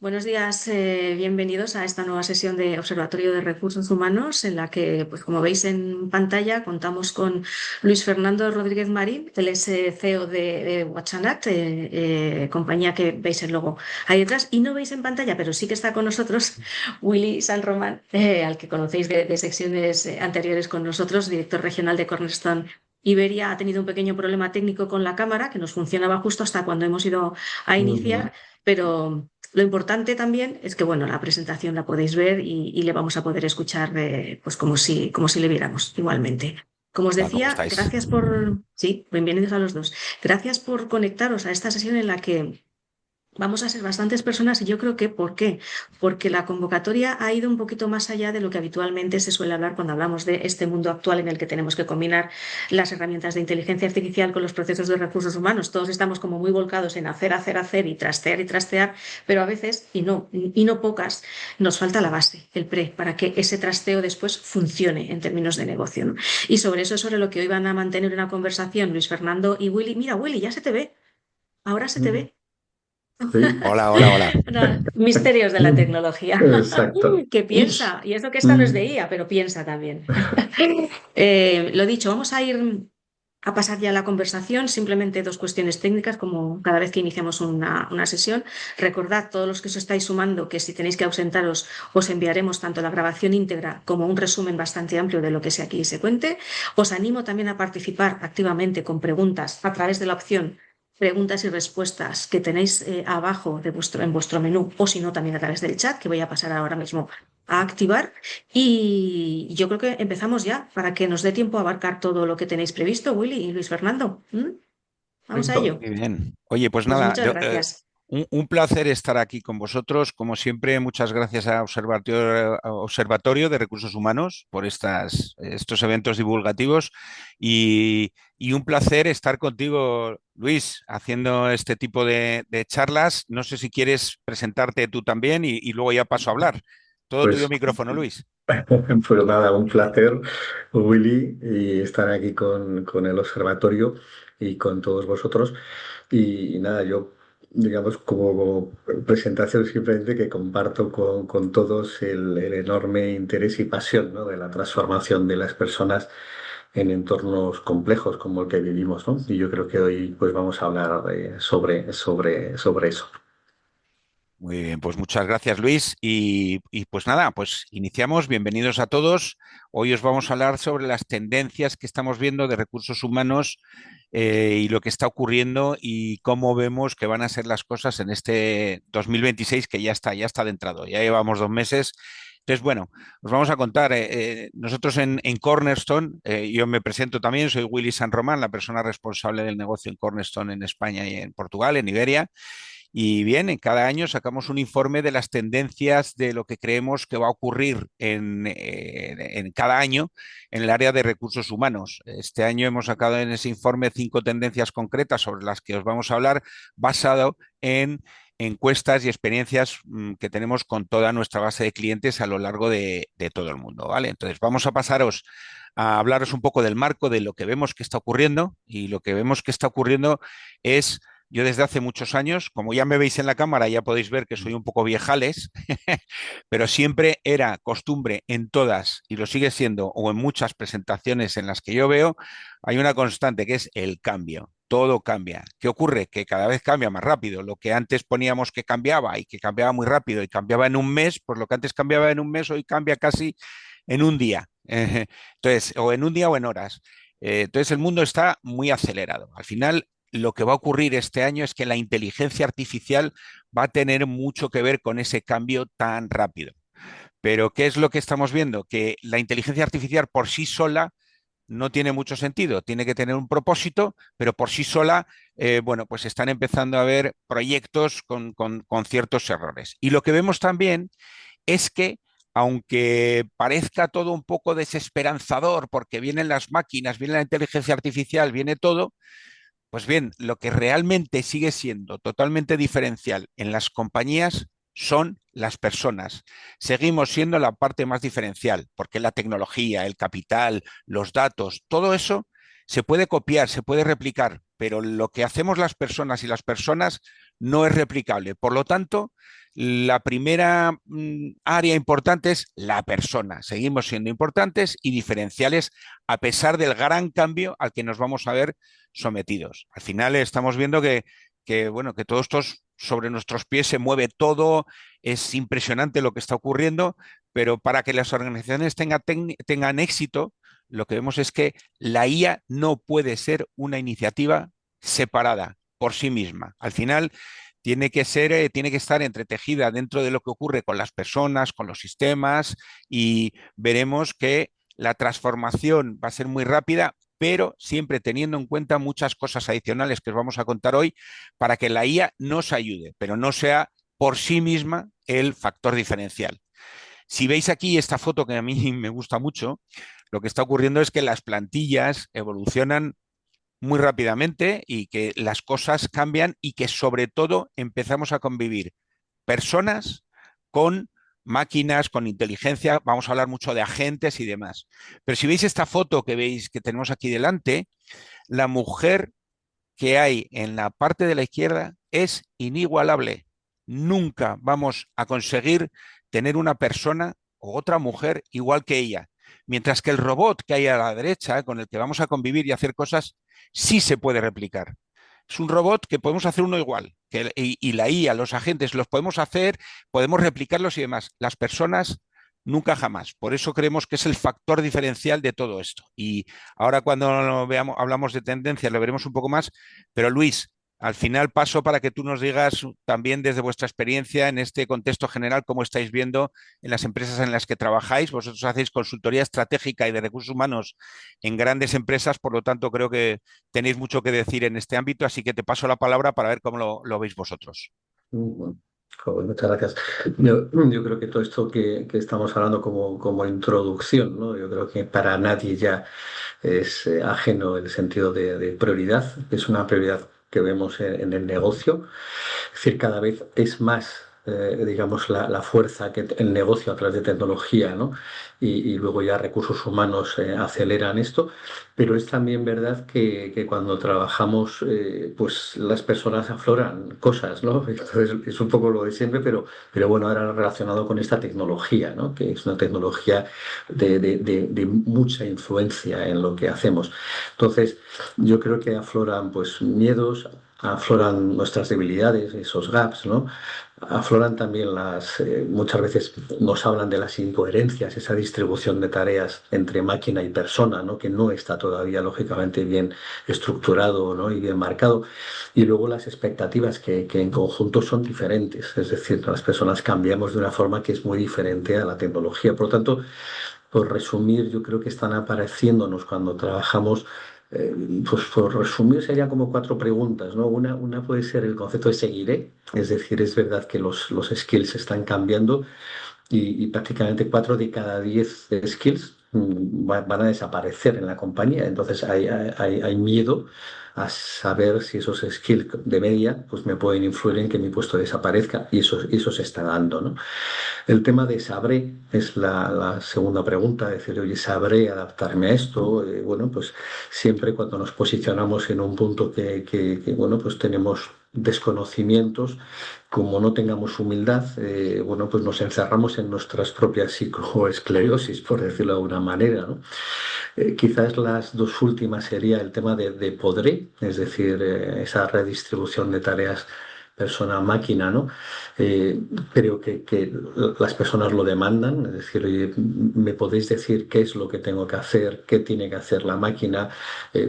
Buenos días, bienvenidos a esta nueva sesión de Observatorio de Recursos Humanos, en la que, pues como veis en pantalla, contamos con Luis Fernando Rodríguez Marín. Él es CEO de Watchanact, compañía que veis el logo ahí detrás, y no veis en pantalla, pero sí que está con nosotros Willy San Román, al que conocéis de sesiones anteriores con nosotros, director regional de Cornerstone. Iberia ha tenido un pequeño problema técnico con la cámara que nos funcionaba justo hasta cuando hemos ido a Ujú. iniciar, pero lo importante también es que, bueno, la presentación la podéis ver y le vamos a poder escuchar pues como si le viéramos igualmente. Como os ¿Qué tal? ¿Cómo decía, estáis? gracias por, sí, bienvenidos a los dos. Gracias por conectaros a esta sesión en la que vamos a ser bastantes personas y yo creo que ¿por qué? Porque la convocatoria ha ido un poquito más allá de lo que habitualmente se suele hablar cuando hablamos de este mundo actual en el que tenemos que combinar las herramientas de inteligencia artificial con los procesos de recursos humanos. Todos estamos como muy volcados en hacer y trastear, pero a veces, y no pocas, nos falta la base, el para que ese trasteo después funcione en términos de negocio, ¿no? Y sobre eso es sobre lo que hoy van a mantener una conversación Luis Fernando y Willy. Mira, Willy, ya se te ve, ahora se te Ujú. ve. Sí. Hola, hola, hola. Misterios de la tecnología. Exacto. Que piensa, y eso que esta no es de Mm. IA, pero piensa también. Lo dicho, vamos a ir a pasar ya a la conversación. Simplemente dos cuestiones técnicas, como cada vez que iniciamos una sesión. Recordad, todos los que os estáis sumando, que si tenéis que ausentaros, os enviaremos tanto la grabación íntegra como un resumen bastante amplio de lo que sea aquí se cuente. Os animo también a participar activamente con preguntas a través de la opción preguntas y respuestas que tenéis abajo en vuestro menú, o si no, también a través del chat, que voy a pasar ahora mismo a activar. Y yo creo que empezamos ya para que nos dé tiempo a abarcar todo lo que tenéis previsto, Willy y Luis Fernando. ¿Mm? Vamos a Perfecto. ello. Muy bien. Oye, pues Pues nada, muchas gracias. un placer estar aquí con vosotros. Como siempre, muchas gracias a Observatorio de Recursos Humanos por estos eventos divulgativos y un placer estar contigo, Luis, haciendo este tipo de charlas. No sé si quieres presentarte tú también y luego ya paso a hablar. Todo tuyo Pues, micrófono, Luis. pues nada, un placer, Willy, y estar aquí con el observatorio y con todos vosotros. Y nada, yo, digamos, como presentación simplemente que comparto con todos el enorme interés y pasión, ¿no? De la transformación de las personas en entornos complejos como el que vivimos, ¿no? Y yo creo que hoy pues vamos a hablar sobre eso. Muy bien, pues muchas gracias, Luis. Y pues nada, pues iniciamos. Bienvenidos a todos. Hoy os vamos a hablar sobre las tendencias que estamos viendo de recursos humanos y lo que está ocurriendo y cómo vemos que van a ser las cosas en este 2026 que ya está adentrado. Ya llevamos 2 meses. Entonces, bueno, os vamos a contar. Nosotros en Cornerstone, yo me presento también, soy Willy San Román, la persona responsable del negocio en Cornerstone en España y en Portugal, en Iberia. Y bien, en cada año sacamos un informe de las tendencias de lo que creemos que va a ocurrir en cada año en el área de recursos humanos. Este año hemos sacado en ese informe 5 tendencias concretas sobre las que os vamos a hablar, basado en encuestas y experiencias que tenemos con toda nuestra base de clientes a lo largo de todo el mundo, ¿vale? Entonces, vamos a pasaros a hablaros un poco del marco de lo que vemos que está ocurriendo, y lo que vemos que está ocurriendo es yo desde hace muchos años, como ya me veis en la cámara, ya podéis ver que soy un poco viejales, pero siempre era costumbre en todas, y lo sigue siendo, o en muchas presentaciones en las que yo veo, hay una constante que es el cambio. Todo cambia. ¿Qué ocurre? Que cada vez cambia más rápido. Lo que antes poníamos que cambiaba y que cambiaba muy rápido y cambiaba en un mes, pues lo que antes cambiaba en un mes hoy cambia casi en un día. Entonces, o en un día o en horas. Entonces, el mundo está muy acelerado. Al final, lo que va a ocurrir este año es que la inteligencia artificial va a tener mucho que ver con ese cambio tan rápido. Pero ¿qué es lo que estamos viendo? Que la inteligencia artificial por sí sola no tiene mucho sentido, tiene que tener un propósito, pero por sí sola, bueno, pues están empezando a haber proyectos con ciertos errores. Y lo que vemos también es que, aunque parezca todo un poco desesperanzador, porque vienen las máquinas, viene la inteligencia artificial, viene todo, pues bien, lo que realmente sigue siendo totalmente diferencial en las compañías son las personas. Seguimos siendo la parte más diferencial, porque la tecnología, el capital, los datos, todo eso se puede copiar, se puede replicar, pero lo que hacemos las personas y las personas no es replicable. Por lo tanto, la primera área importante es la persona. Seguimos siendo importantes y diferenciales a pesar del gran cambio al que nos vamos a ver sometidos. Al final estamos viendo bueno, que todo esto sobre nuestros pies se mueve todo, es impresionante lo que está ocurriendo, pero para que las organizaciones tengan éxito, lo que vemos es que la IA no puede ser una iniciativa separada por sí misma. Al final tiene que estar entretejida dentro de lo que ocurre con las personas, con los sistemas, y veremos que la transformación va a ser muy rápida, pero siempre teniendo en cuenta muchas cosas adicionales que os vamos a contar hoy para que la IA nos ayude, pero no sea por sí misma el factor diferencial. Si veis aquí esta foto que a mí me gusta mucho, lo que está ocurriendo es que las plantillas evolucionan muy rápidamente y que las cosas cambian y que sobre todo empezamos a convivir personas con máquinas, con inteligencia, vamos a hablar mucho de agentes y demás. Pero si veis esta foto que veis que tenemos aquí delante, la mujer que hay en la parte de la izquierda es inigualable. Nunca vamos a conseguir tener una persona o otra mujer igual que ella. Mientras que el robot que hay a la derecha, con el que vamos a convivir y hacer cosas, sí se puede replicar. Es un robot que podemos hacer uno igual, y la IA, los agentes los podemos hacer, podemos replicarlos y demás. Las personas nunca jamás. Por eso creemos que es el factor diferencial de todo esto. Y ahora cuando lo veamos, hablamos de tendencias, lo veremos un poco más. Pero Luis, al final paso para que tú nos digas también desde vuestra experiencia en este contexto general cómo estáis viendo en las empresas en las que trabajáis. Vosotros hacéis consultoría estratégica y de recursos humanos en grandes empresas, por lo tanto creo que tenéis mucho que decir en este ámbito, así que te paso la palabra para ver cómo lo veis vosotros. Bueno, joder, muchas gracias. Yo creo que todo esto que estamos hablando como introducción, ¿no? Yo creo que para nadie ya es ajeno el sentido de prioridad, que es una prioridad que vemos en el negocio. Es decir, cada vez es más, digamos, la fuerza que el negocio a través de tecnología, ¿no? Y luego ya recursos humanos aceleran esto. Pero es también verdad que cuando trabajamos, pues las personas afloran cosas, ¿no? Entonces es un poco lo de siempre, pero bueno, ahora relacionado con esta tecnología, ¿no? Que es una tecnología de mucha influencia en lo que hacemos. Entonces, yo creo que afloran pues miedos, afloran nuestras debilidades, esos gaps, ¿no? Afloran también muchas veces nos hablan de las incoherencias, esa distribución de tareas entre máquina y persona, ¿no? Que no está todavía lógicamente bien estructurado, ¿no? Y bien marcado. Y luego las expectativas que en conjunto son diferentes, es decir, las personas cambiamos de una forma que es muy diferente a la tecnología. Por lo tanto, por resumir, yo creo que están apareciéndonos cuando trabajamos, eh, pues por resumir serían como cuatro preguntas, ¿no? Una puede ser el concepto de seguiré, es decir, es verdad que los skills están cambiando y prácticamente 4 de cada 10 skills van a desaparecer en la compañía. Entonces hay miedo a saber si esos skills de media pues me pueden influir en que mi puesto desaparezca y eso se está dando, ¿no? El tema de sabré es la segunda pregunta, decir, oye, ¿sabré adaptarme a esto? Bueno, pues siempre cuando nos posicionamos en un punto bueno, pues tenemos desconocimientos, como no tengamos humildad, bueno, pues nos encerramos en nuestras propias psicoesclerosis, por decirlo de alguna manera, ¿no? Quizás las dos últimas sería el tema de podré, es decir, esa redistribución de tareas persona-máquina, ¿no? Eh, Creo que las personas lo demandan, es decir, oye, ¿me podéis decir qué es lo que tengo que hacer, qué tiene que hacer la máquina,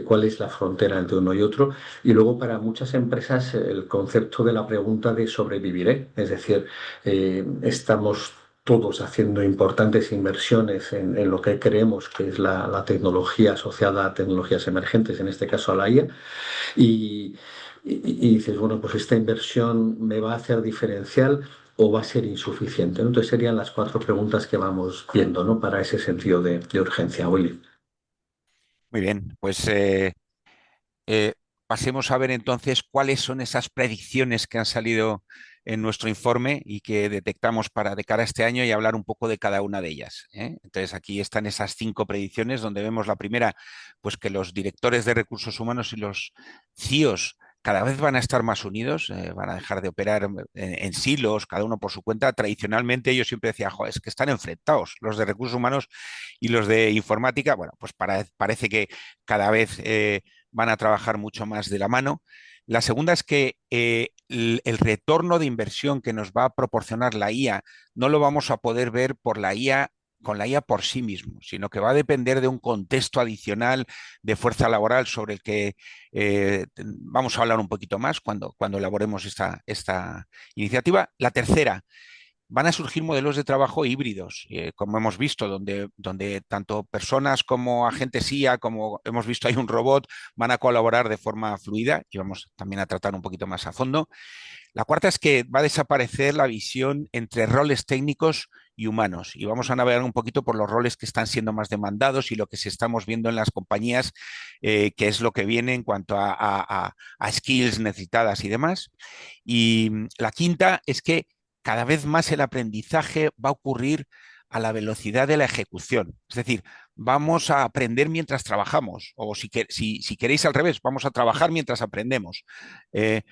cuál es la frontera entre uno y otro? Y luego para muchas empresas el concepto de la pregunta de sobreviviré, es decir, estamos todos haciendo importantes inversiones en lo que creemos que es la tecnología asociada a tecnologías emergentes, en este caso a la IA, y, y dices, bueno, pues esta inversión me va a hacer diferencial o va a ser insuficiente, ¿no? Entonces serían las cuatro preguntas que vamos viendo, ¿no? Para ese sentido de urgencia, Willy. Muy bien, pues pasemos a ver entonces cuáles son esas predicciones que han salido en nuestro informe y que detectamos de cara a este año y hablar un poco de cada una de ellas, ¿eh? Entonces aquí están esas 5 predicciones donde vemos la primera, pues que los directores de recursos humanos y los CIOs cada vez van a estar más unidos, van a dejar de operar en silos, cada uno por su cuenta. Tradicionalmente yo siempre decía, "Jo, es que están enfrentados los de recursos humanos y los de informática". Bueno, pues parece que cada vez van a trabajar mucho más de la mano. La segunda es que el retorno de inversión que nos va a proporcionar la IA no lo vamos a poder ver por la IA con la IA por sí mismo, sino que va a depender de un contexto adicional de fuerza laboral sobre el que vamos a hablar un poquito más cuando elaboremos esta iniciativa. La tercera, van a surgir modelos de trabajo híbridos, como hemos visto, donde tanto personas como agentes IA, como hemos visto hay un robot, van a colaborar de forma fluida y vamos también a tratar un poquito más a fondo. La cuarta es que va a desaparecer la visión entre roles técnicos y humanos y vamos a navegar un poquito por los roles que están siendo más demandados y lo que se estamos viendo en las compañías, que es lo que viene en cuanto a skills necesitadas y demás. Y la quinta es que cada vez más el aprendizaje va a ocurrir a la velocidad de la ejecución. Es decir, vamos a aprender mientras trabajamos, o si queréis al revés, vamos a trabajar mientras aprendemos. Eh,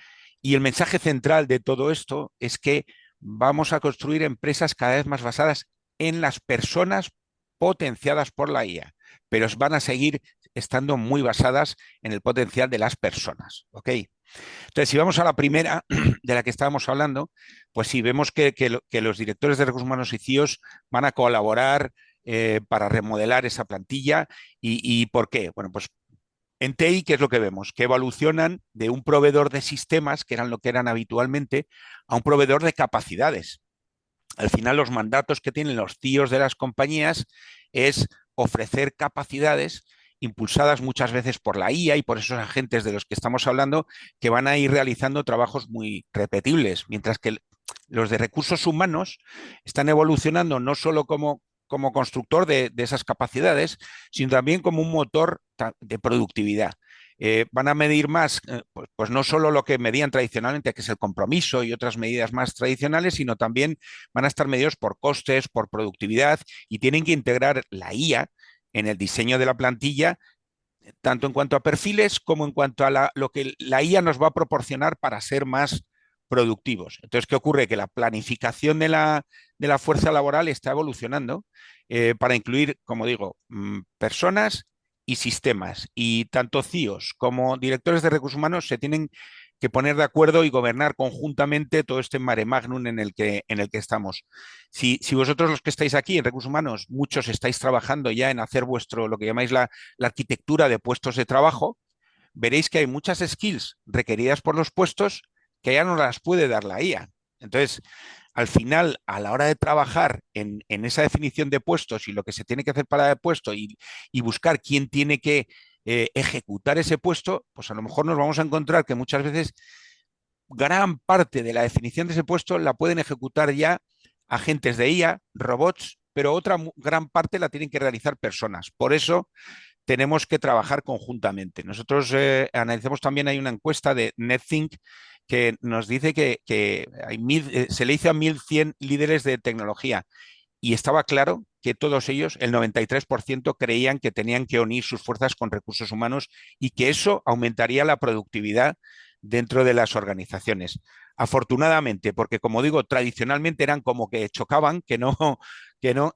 y el mensaje central de todo esto es que vamos a construir empresas cada vez más basadas en las personas potenciadas por la IA, pero van a seguir estando muy basadas en el potencial de las personas. ¿Ok? Entonces, si vamos a la primera de la que estábamos hablando, pues sí, vemos que los directores de recursos humanos y CIOs van a colaborar para remodelar esa plantilla. ¿Y por qué? Bueno, pues en TI, ¿qué es lo que vemos? Que evolucionan de un proveedor de sistemas, que eran lo que eran habitualmente, a un proveedor de capacidades. Al final, los mandatos que tienen los CIOs de las compañías es ofrecer capacidades impulsadas muchas veces por la IA y por esos agentes de los que estamos hablando, que van a ir realizando trabajos muy repetibles, mientras que los de recursos humanos están evolucionando no solo como constructor de esas capacidades, sino también como un motor de productividad. Van a medir más, pues no solo lo que medían tradicionalmente, que es el compromiso y otras medidas más tradicionales, sino también van a estar medidos por costes, por productividad, y tienen que integrar la IA en el diseño de la plantilla, tanto en cuanto a perfiles como en cuanto a lo que la IA nos va a proporcionar para ser más productivos. Entonces, ¿qué ocurre? Que la planificación de la fuerza laboral está evolucionando para incluir, como digo, personas y sistemas. Y tanto CIOs como directores de recursos humanos se tienen que poner de acuerdo y gobernar conjuntamente todo este mare magnum en el que estamos. Si vosotros los que estáis aquí en recursos humanos, muchos estáis trabajando ya en hacer lo que llamáis la arquitectura de puestos de trabajo, veréis que hay muchas skills requeridas por los puestos que ya no las puede dar la IA. Entonces, al final, a la hora de trabajar en esa definición de puestos y lo que se tiene que hacer para el puesto y buscar quién tiene que ejecutar ese puesto, pues a lo mejor nos vamos a encontrar que muchas veces gran parte de la definición de ese puesto la pueden ejecutar ya agentes de IA, robots, pero otra gran parte la tienen que realizar personas. Por eso tenemos que trabajar conjuntamente. Nosotros analizamos también, hay una encuesta de NetThink que nos dice que se le hizo a 1.100 líderes de tecnología y estaba claro que todos ellos, el 93%, creían que tenían que unir sus fuerzas con recursos humanos y que eso aumentaría la productividad dentro de las organizaciones. Afortunadamente, porque como digo, tradicionalmente eran como que chocaban, que no,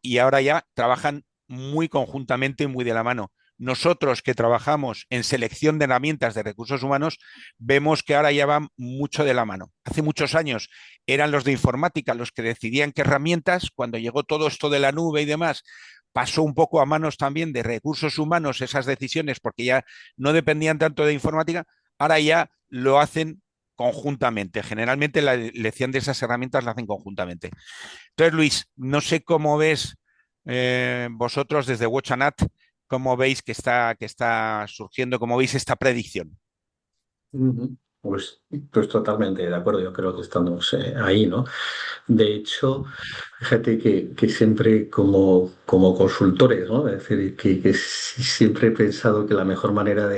y ahora ya trabajan muy conjuntamente y muy de la mano. Nosotros que trabajamos en selección de herramientas de recursos humanos, vemos que ahora ya van mucho de la mano. Hace muchos años eran los de informática los que decidían qué herramientas, cuando llegó todo esto de la nube y demás, pasó un poco a manos también de recursos humanos esas decisiones porque ya no dependían tanto de informática, ahora ya lo hacen conjuntamente. Generalmente la elección de esas herramientas la hacen conjuntamente. Entonces, Luis, no sé cómo ves vosotros desde WatchAnat, cómo veis que está surgiendo, cómo veis esta predicción. Ujú. Pues totalmente de acuerdo, yo creo que estamos ahí, ¿no? De hecho, fíjate que siempre como consultores, ¿no? Es decir, que siempre he pensado que la mejor manera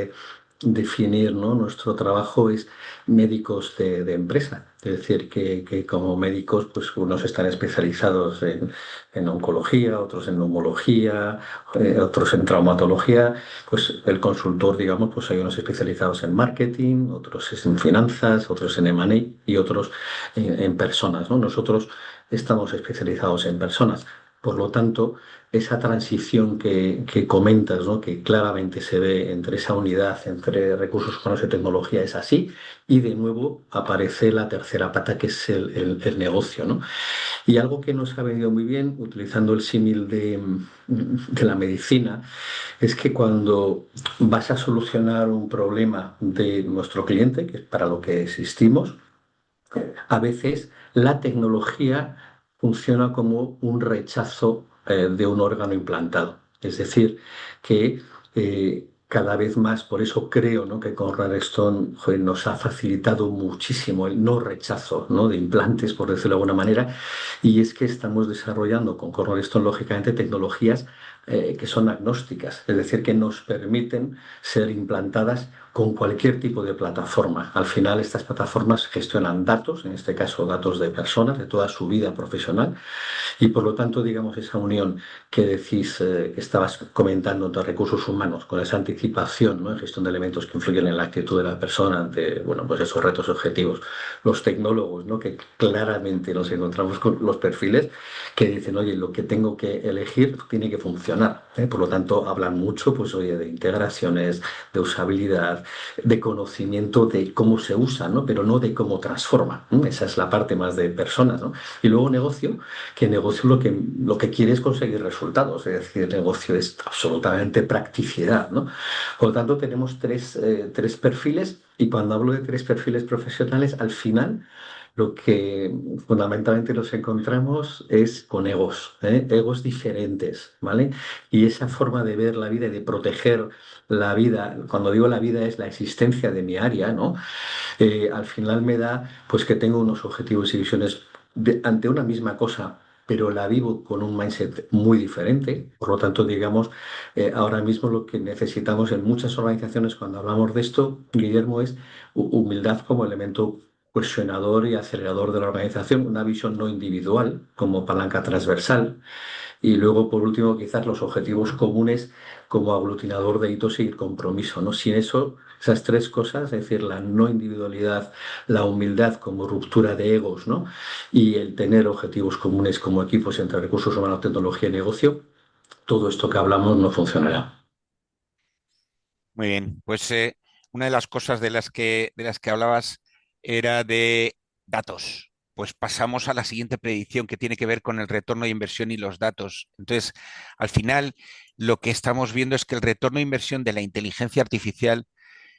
definir, ¿no? Nuestro trabajo es médicos de empresa. Es decir, que como médicos, pues unos están especializados en oncología, otros en neumología, otros en traumatología. Pues el consultor, digamos, pues hay unos especializados en marketing, otros en finanzas, otros en M&A y otros en personas, ¿no? Nosotros estamos especializados en personas. Por lo tanto, esa transición que comentas, ¿no? Que claramente se ve entre esa unidad, entre recursos humanos y tecnología, es así. Y de nuevo aparece la tercera pata, que es el negocio, ¿no? Y algo que nos ha venido muy bien, utilizando el símil de la medicina, es que cuando vas a solucionar un problema de nuestro cliente, que es para lo que existimos, a veces la tecnología funciona como un rechazo de un órgano implantado. Es decir, que cada vez más, por eso creo, ¿no? Que con Stone nos ha facilitado muchísimo el no rechazo, ¿no? De implantes, por decirlo de alguna manera, y es que estamos desarrollando con Stone, lógicamente, tecnologías que son agnósticas, es decir, que nos permiten ser implantadas con cualquier tipo de plataforma. Al final, estas plataformas gestionan datos, en este caso datos de personas, de toda su vida profesional, y por lo tanto, digamos, esa unión que decís, que estabas comentando entre recursos humanos, con esa anticipación, ¿no? En gestión de elementos que influyen en la actitud de la persona ante, bueno, pues esos retos objetivos. Los tecnólogos, ¿no? Que claramente nos encontramos con los perfiles que dicen, oye, lo que tengo que elegir tiene que funcionar, ¿eh? Por lo tanto, hablan mucho, pues, oye, de integraciones, de usabilidad, de conocimiento de cómo se usa, ¿no? Pero no de cómo transforma, ¿no? Esa es la parte más de personas, ¿no? Y luego negocio, que negocio lo que quiere es conseguir resultados, es decir, el negocio es absolutamente practicidad, ¿no? Por lo tanto, tenemos tres perfiles, y cuando hablo de tres perfiles profesionales, al final lo que fundamentalmente nos encontramos es con egos, ¿eh? Egos diferentes, ¿vale? Y esa forma de ver la vida y de proteger la vida, cuando digo la vida es la existencia de mi área, ¿no? Al final me da pues que tengo unos objetivos y visiones ante una misma cosa, pero la vivo con un mindset muy diferente. Por lo tanto, digamos, ahora mismo lo que necesitamos en muchas organizaciones cuando hablamos de esto, Guillermo, es humildad como elemento cuestionador y acelerador de la organización, una visión no individual como palanca transversal, y luego, por último, quizás los objetivos comunes como aglutinador de hitos y compromiso, ¿no? Sin eso, esas tres cosas, es decir, la no individualidad, la humildad como ruptura de egos, ¿no? Y el tener objetivos comunes como equipos entre recursos humanos, tecnología y negocio, todo esto que hablamos no funcionará. Muy bien, pues una de las cosas de las que hablabas era de datos. Pues pasamos a la siguiente predicción que tiene que ver con el retorno de inversión y los datos. Entonces, al final, lo que estamos viendo es que el retorno de inversión de la inteligencia artificial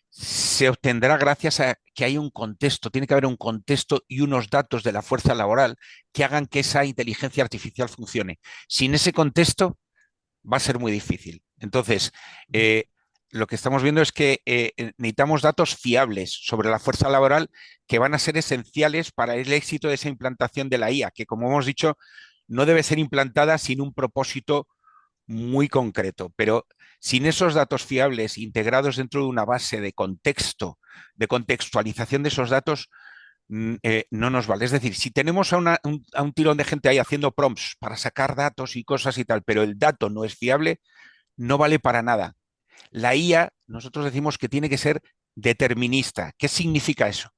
se obtendrá gracias a que hay un contexto, tiene que haber un contexto y unos datos de la fuerza laboral que hagan que esa inteligencia artificial funcione. Sin ese contexto, va a ser muy difícil. Entonces, lo que estamos viendo es que necesitamos datos fiables sobre la fuerza laboral que van a ser esenciales para el éxito de esa implantación de la IA, que como hemos dicho, no debe ser implantada sin un propósito muy concreto, pero sin esos datos fiables integrados dentro de una base de contexto, de contextualización de esos datos, no nos vale. Es decir, si tenemos a un tirón de gente ahí haciendo prompts para sacar datos y cosas y tal, pero el dato no es fiable, no vale para nada. La IA, nosotros decimos que tiene que ser determinista. ¿Qué significa eso?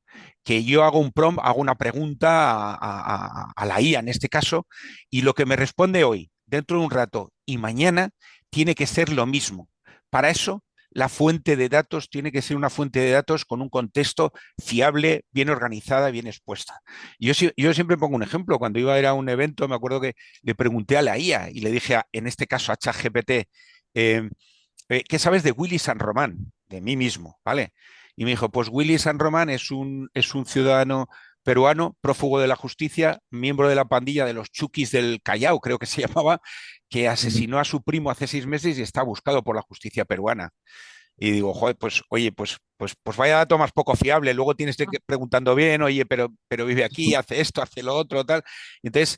Que yo hago un prompt, hago una pregunta a la IA en este caso, y lo que me responde hoy, dentro de un rato y mañana, tiene que ser lo mismo. Para eso, la fuente de datos tiene que ser una fuente de datos con un contexto fiable, bien organizada, bien expuesta. Yo siempre pongo un ejemplo. Cuando iba a ir a un evento, me acuerdo que le pregunté a la IA y le dije, en este caso a ChatGPT, ¿qué sabes de Willy San Román? De mí mismo, ¿vale? Y me dijo, pues Willy San Román es un ciudadano peruano, prófugo de la justicia, miembro de la pandilla de los Chukis del Callao, creo que se llamaba, que asesinó a su primo hace 6 meses y está buscado por la justicia peruana. Y digo, joder, pues oye, pues vaya dato más poco fiable. Luego tienes que preguntando bien, oye, pero vive aquí, hace esto, hace lo otro, tal. Entonces,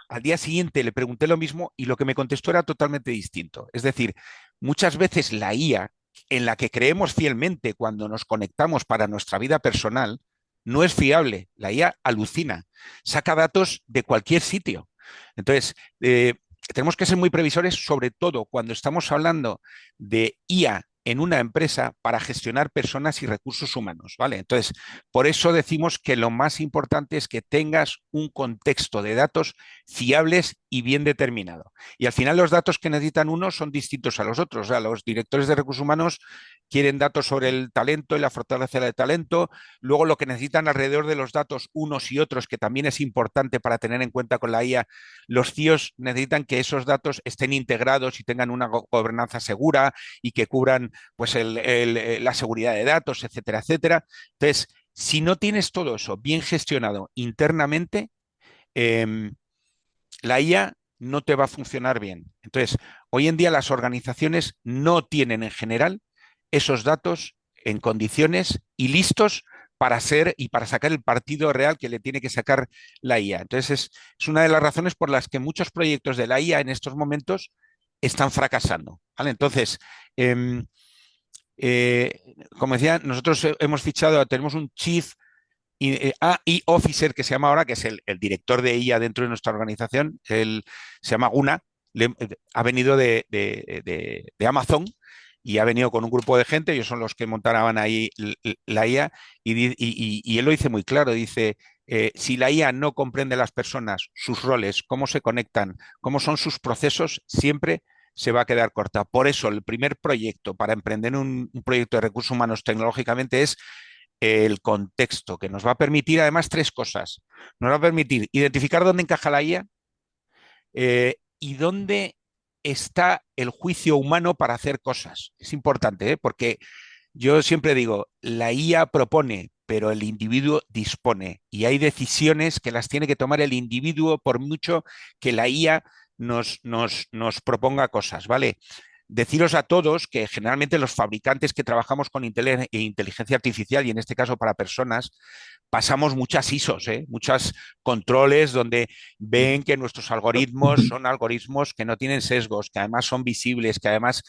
al día siguiente le pregunté lo mismo y lo que me contestó era totalmente distinto. Es decir, muchas veces la IA en la que creemos fielmente cuando nos conectamos para nuestra vida personal, no es fiable. La IA alucina, saca datos de cualquier sitio. Entonces, tenemos que ser muy previsores, sobre todo cuando estamos hablando de IA en una empresa para gestionar personas y recursos humanos, ¿vale? Entonces, por eso decimos que lo más importante es que tengas un contexto de datos fiables y bien determinado. Y al final los datos que necesitan unos son distintos a los otros. O sea, los directores de recursos humanos quieren datos sobre el talento y la fortaleza del talento. Luego lo que necesitan alrededor de los datos unos y otros, que también es importante para tener en cuenta con la IA, los CIOs necesitan que esos datos estén integrados y tengan una gobernanza segura y que cubran pues la seguridad de datos, etcétera, etcétera. Entonces, si no tienes todo eso bien gestionado internamente, la IA no te va a funcionar bien. Entonces, hoy en día las organizaciones no tienen en general esos datos en condiciones y listos para ser y para sacar el partido real que le tiene que sacar la IA. Entonces, es una de las razones por las que muchos proyectos de la IA en estos momentos están fracasando. ¿Vale? Entonces, como decía, nosotros hemos fichado, tenemos un Chief AI Officer que se llama ahora, que es el director de IA dentro de nuestra organización, él se llama Guna, ha venido de Amazon y ha venido con un grupo de gente, ellos son los que montaban ahí la IA, y él lo dice muy claro, dice, si la IA no comprende las personas, sus roles, cómo se conectan, cómo son sus procesos, siempre se va a quedar corta. Por eso el primer proyecto para emprender un proyecto de recursos humanos tecnológicamente es el contexto, que nos va a permitir además tres cosas. Nos va a permitir identificar dónde encaja la IA y dónde está el juicio humano para hacer cosas. Es importante, porque yo siempre digo, la IA propone, pero el individuo dispone. Y hay decisiones que las tiene que tomar el individuo por mucho que la IA nos proponga cosas, ¿vale? Deciros a todos que generalmente los fabricantes que trabajamos con inteligencia artificial, y en este caso para personas, pasamos muchas ISOs, muchos controles donde ven que nuestros algoritmos son algoritmos que no tienen sesgos, que además son visibles, que además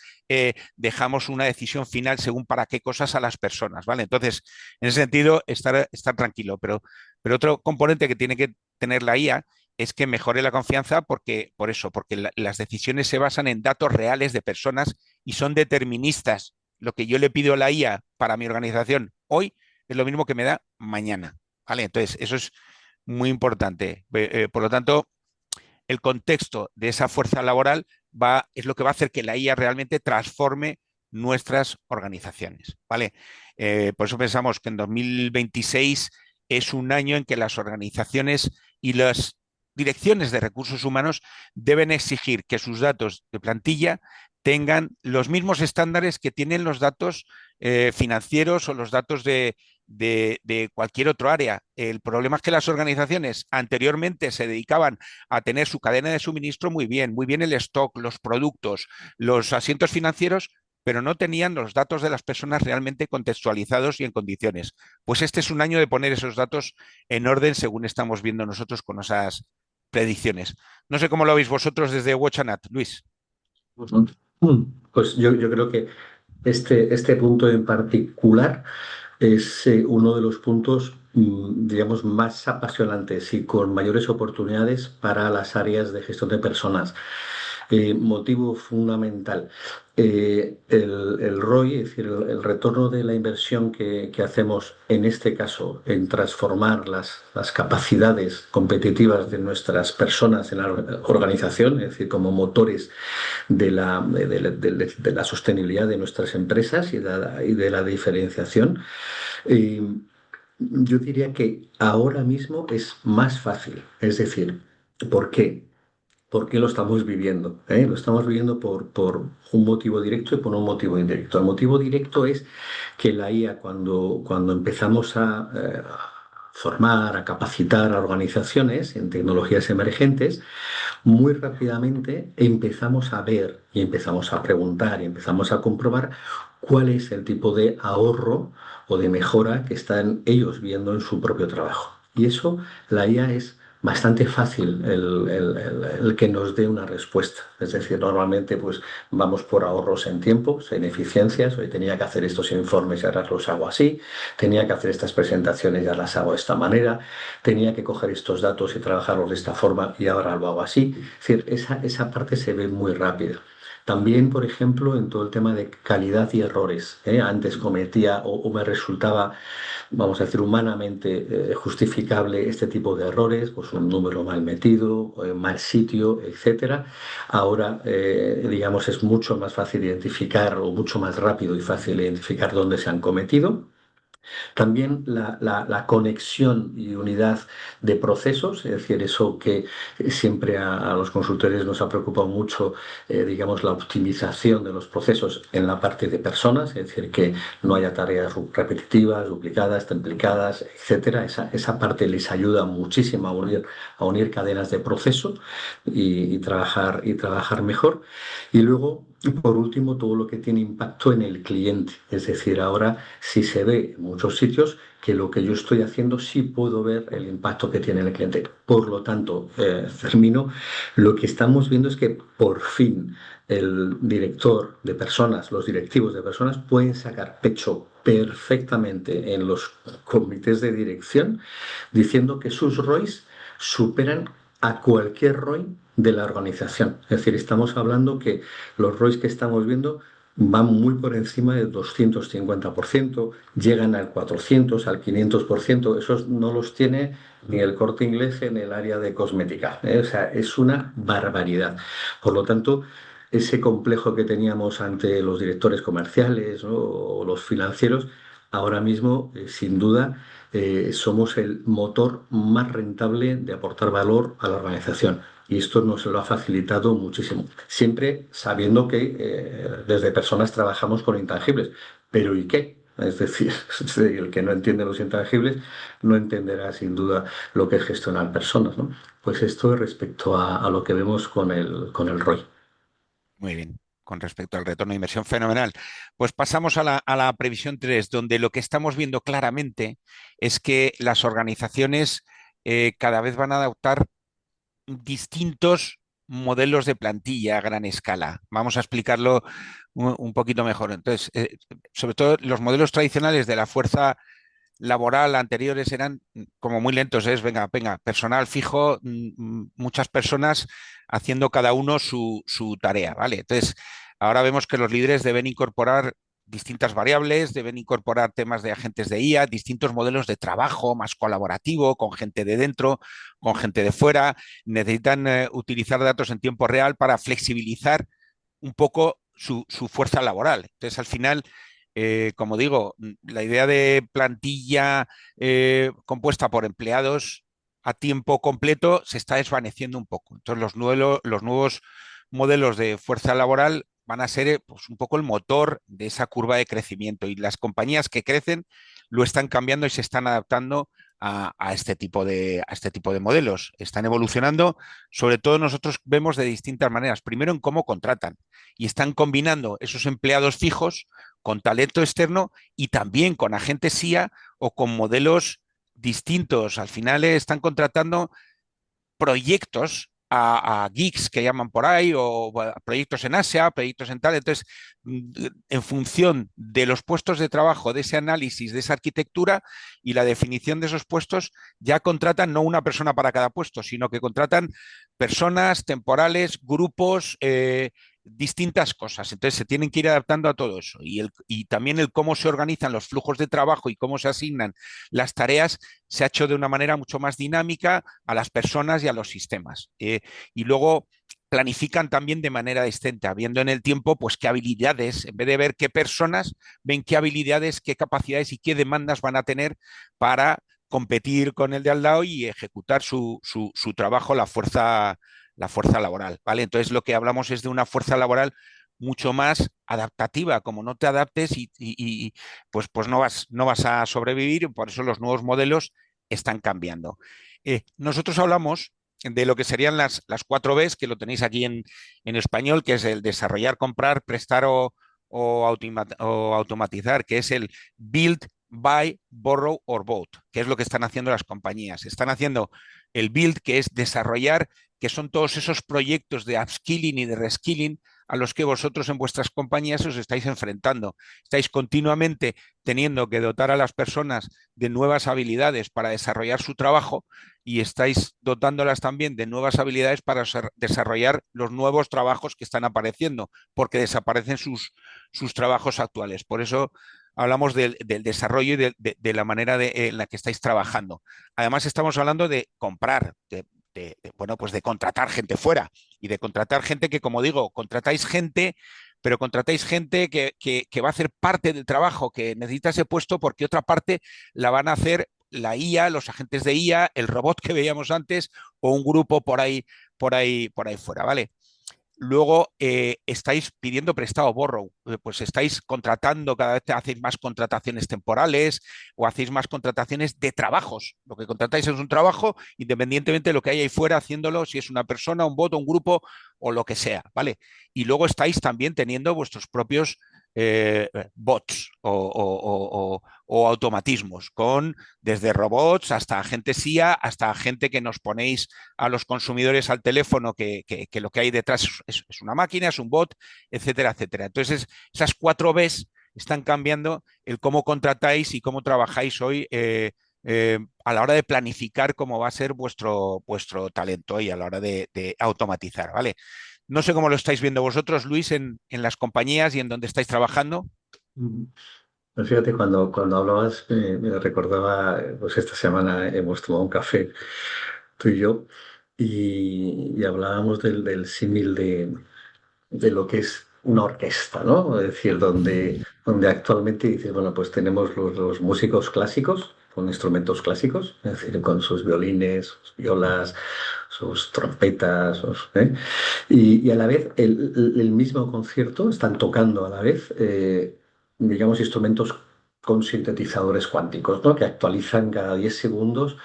dejamos una decisión final según para qué cosas a las personas, ¿vale? Entonces, en ese sentido, estar tranquilo. Pero otro componente que tiene que tener la IA es que mejore la confianza porque las decisiones se basan en datos reales de personas y son deterministas. Lo que yo le pido a la IA para mi organización hoy es lo mismo que me da mañana, ¿vale? Entonces, eso es muy importante. Por lo tanto, el contexto de esa fuerza laboral es lo que va a hacer que la IA realmente transforme nuestras organizaciones, ¿vale? Por eso pensamos que en 2026 es un año en que las organizaciones y las direcciones de recursos humanos deben exigir que sus datos de plantilla tengan los mismos estándares que tienen los datos financieros o los datos de cualquier otro área. El problema es que las organizaciones anteriormente se dedicaban a tener su cadena de suministro muy bien el stock, los productos, los asientos financieros, pero no tenían los datos de las personas realmente contextualizados y en condiciones. Pues este es un año de poner esos datos en orden según estamos viendo nosotros con esas predicciones. No sé cómo lo veis vosotros desde WatchAnat, Luis. Ujú. Pues yo creo que este punto en particular es uno de los puntos, digamos, más apasionantes y con mayores oportunidades para las áreas de gestión de personas. Motivo fundamental. El ROI, es decir, el retorno de la inversión que hacemos en este caso en transformar las capacidades competitivas de nuestras personas en la organización, es decir, como motores de la sostenibilidad de nuestras empresas y de la diferenciación. Eh, yo diría que ahora mismo es más fácil. Es decir, ¿por qué? ¿Por qué lo estamos viviendo? Lo estamos viviendo por un motivo directo y por un motivo indirecto. El motivo directo es que la IA, cuando empezamos a formar, a capacitar a organizaciones en tecnologías emergentes, muy rápidamente empezamos a ver y empezamos a preguntar y empezamos a comprobar cuál es el tipo de ahorro o de mejora que están ellos viendo en su propio trabajo. Y eso la IA es bastante fácil el que nos dé una respuesta. Es decir, normalmente pues vamos por ahorros en tiempos, en eficiencias. Hoy tenía que hacer estos informes y ahora los hago así. Tenía que hacer estas presentaciones y ahora las hago de esta manera. Tenía que coger estos datos y trabajarlos de esta forma y ahora lo hago así. Es decir, esa parte se ve muy rápida. También, por ejemplo, en todo el tema de calidad y errores. Antes cometía o me resultaba, vamos a decir, humanamente justificable este tipo de errores, pues un número mal metido, mal sitio, etcétera. Ahora, digamos, es mucho más fácil identificar o mucho más rápido y fácil identificar dónde se han cometido. También la conexión y unidad de procesos, es decir, eso que siempre a los consultores nos ha preocupado mucho, digamos, la optimización de los procesos en la parte de personas, es decir, que no haya tareas repetitivas, duplicadas, triplicadas, etcétera. Esa parte les ayuda muchísimo a unir cadenas de proceso y trabajar mejor. Y luego, por último, todo lo que tiene impacto en el cliente. Es decir, ahora sí se ve en muchos sitios que lo que yo estoy haciendo sí puedo ver el impacto que tiene en el cliente. Por lo tanto, termino, lo que estamos viendo es que por fin el director de personas, los directivos de personas pueden sacar pecho perfectamente en los comités de dirección diciendo que sus ROIs superan a cualquier ROI de la organización. Es decir, estamos hablando que los ROIs que estamos viendo van muy por encima del 250%, llegan al 400, al 500%. Esos no los tiene ni el Corte Inglés en el área de cosmética. O sea, es una barbaridad. Por lo tanto, ese complejo que teníamos ante los directores comerciales, ¿no? O los financieros, ahora mismo, sin duda, somos el motor más rentable de aportar valor a la organización. Y esto nos lo ha facilitado muchísimo. Siempre sabiendo que desde personas trabajamos con intangibles. Pero ¿y qué? Es decir, el que no entiende los intangibles no entenderá sin duda lo que es gestionar personas, ¿no? Pues esto respecto a lo que vemos con el ROI. Muy bien. Con respecto al retorno de inversión, fenomenal. Pues pasamos a la previsión 3, donde lo que estamos viendo claramente es que las organizaciones cada vez van a adoptar distintos modelos de plantilla a gran escala. Vamos a explicarlo un poquito mejor. Entonces, sobre todo los modelos tradicionales de la fuerza laboral anteriores eran como muy lentos, es venga, venga, personal fijo, muchas personas haciendo cada uno su tarea, ¿vale? Entonces, ahora vemos que los líderes deben incorporar distintas variables, deben incorporar temas de agentes de IA, distintos modelos de trabajo más colaborativo, con gente de dentro, con gente de fuera, necesitan utilizar datos en tiempo real para flexibilizar un poco su fuerza laboral. Entonces, al final, como digo, la idea de plantilla compuesta por empleados a tiempo completo se está desvaneciendo un poco. Entonces, los nuevos modelos de fuerza laboral van a ser pues, un poco el motor de esa curva de crecimiento y las compañías que crecen lo están cambiando y se están adaptando a este tipo de modelos. Están evolucionando, sobre todo nosotros vemos de distintas maneras. Primero en cómo contratan y están combinando esos empleados fijos con talento externo y también con agentes IA o con modelos distintos. Al final están contratando proyectos a geeks que llaman por ahí, o proyectos en Asia, proyectos en tal. Entonces, en función de los puestos de trabajo, de ese análisis, de esa arquitectura y la definición de esos puestos, ya contratan no una persona para cada puesto, sino que contratan personas temporales, grupos, distintas cosas. Entonces se tienen que ir adaptando a todo eso. Y también el cómo se organizan los flujos de trabajo y cómo se asignan las tareas se ha hecho de una manera mucho más dinámica a las personas y a los sistemas. Y luego planifican también de manera distinta, viendo en el tiempo pues qué habilidades, en vez de ver qué personas, ven qué habilidades, qué capacidades y qué demandas van a tener para competir con el de al lado y ejecutar su trabajo, la fuerza laboral, ¿vale? Entonces lo que hablamos es de una fuerza laboral mucho más adaptativa, como no te adaptes pues no vas a sobrevivir, por eso los nuevos modelos están cambiando. Nosotros hablamos de lo que serían las 4 Bs, que lo tenéis aquí en español, que es el desarrollar, comprar, prestar o automatizar, que es el build, buy, borrow or vote, que es lo que están haciendo las compañías. Están haciendo el build, que es desarrollar, que son todos esos proyectos de upskilling y de reskilling a los que vosotros en vuestras compañías os estáis enfrentando. Estáis continuamente teniendo que dotar a las personas de nuevas habilidades para desarrollar su trabajo y estáis dotándolas también de nuevas habilidades para desarrollar los nuevos trabajos que están apareciendo, porque desaparecen sus trabajos actuales. Por eso hablamos del desarrollo y de la manera en la que estáis trabajando. Además, estamos hablando de comprar, bueno, pues de contratar gente fuera y de contratar gente que, como digo, contratáis gente, pero contratáis gente que va a hacer parte del trabajo, que necesita ese puesto porque otra parte la van a hacer la IA, los agentes de IA, el robot que veíamos antes o un grupo por ahí fuera, ¿vale? Luego estáis pidiendo prestado borrow, pues estáis contratando, cada vez hacéis más contrataciones temporales o hacéis más contrataciones de trabajos. Lo que contratáis es un trabajo, independientemente de lo que hay ahí fuera, haciéndolo, si es una persona, un bot, un grupo o lo que sea, ¿vale? Y luego estáis también teniendo vuestros propios bots o automatismos, con desde robots hasta agentes IA, hasta gente que nos ponéis a los consumidores al teléfono, que lo que hay detrás es una máquina, es un bot, etcétera, etcétera. Entonces, esas 4 Bs están cambiando el cómo contratáis y cómo trabajáis hoy a la hora de planificar cómo va a ser vuestro talento y a la hora de automatizar, ¿vale? No sé cómo lo estáis viendo vosotros, Luis, en las compañías y en donde estáis trabajando. Mm. Pues fíjate, cuando hablabas, me recordaba, pues esta semana hemos tomado un café, tú y yo, y hablábamos del símil de lo que es una orquesta, ¿no? Es decir, donde actualmente dices, bueno, pues tenemos los músicos clásicos, con instrumentos clásicos, es decir, con sus violines, sus violas, sus trompetas, y a la vez el mismo concierto están tocando a la vez, digamos, instrumentos con sintetizadores cuánticos, ¿no? Que actualizan cada 10 segundos,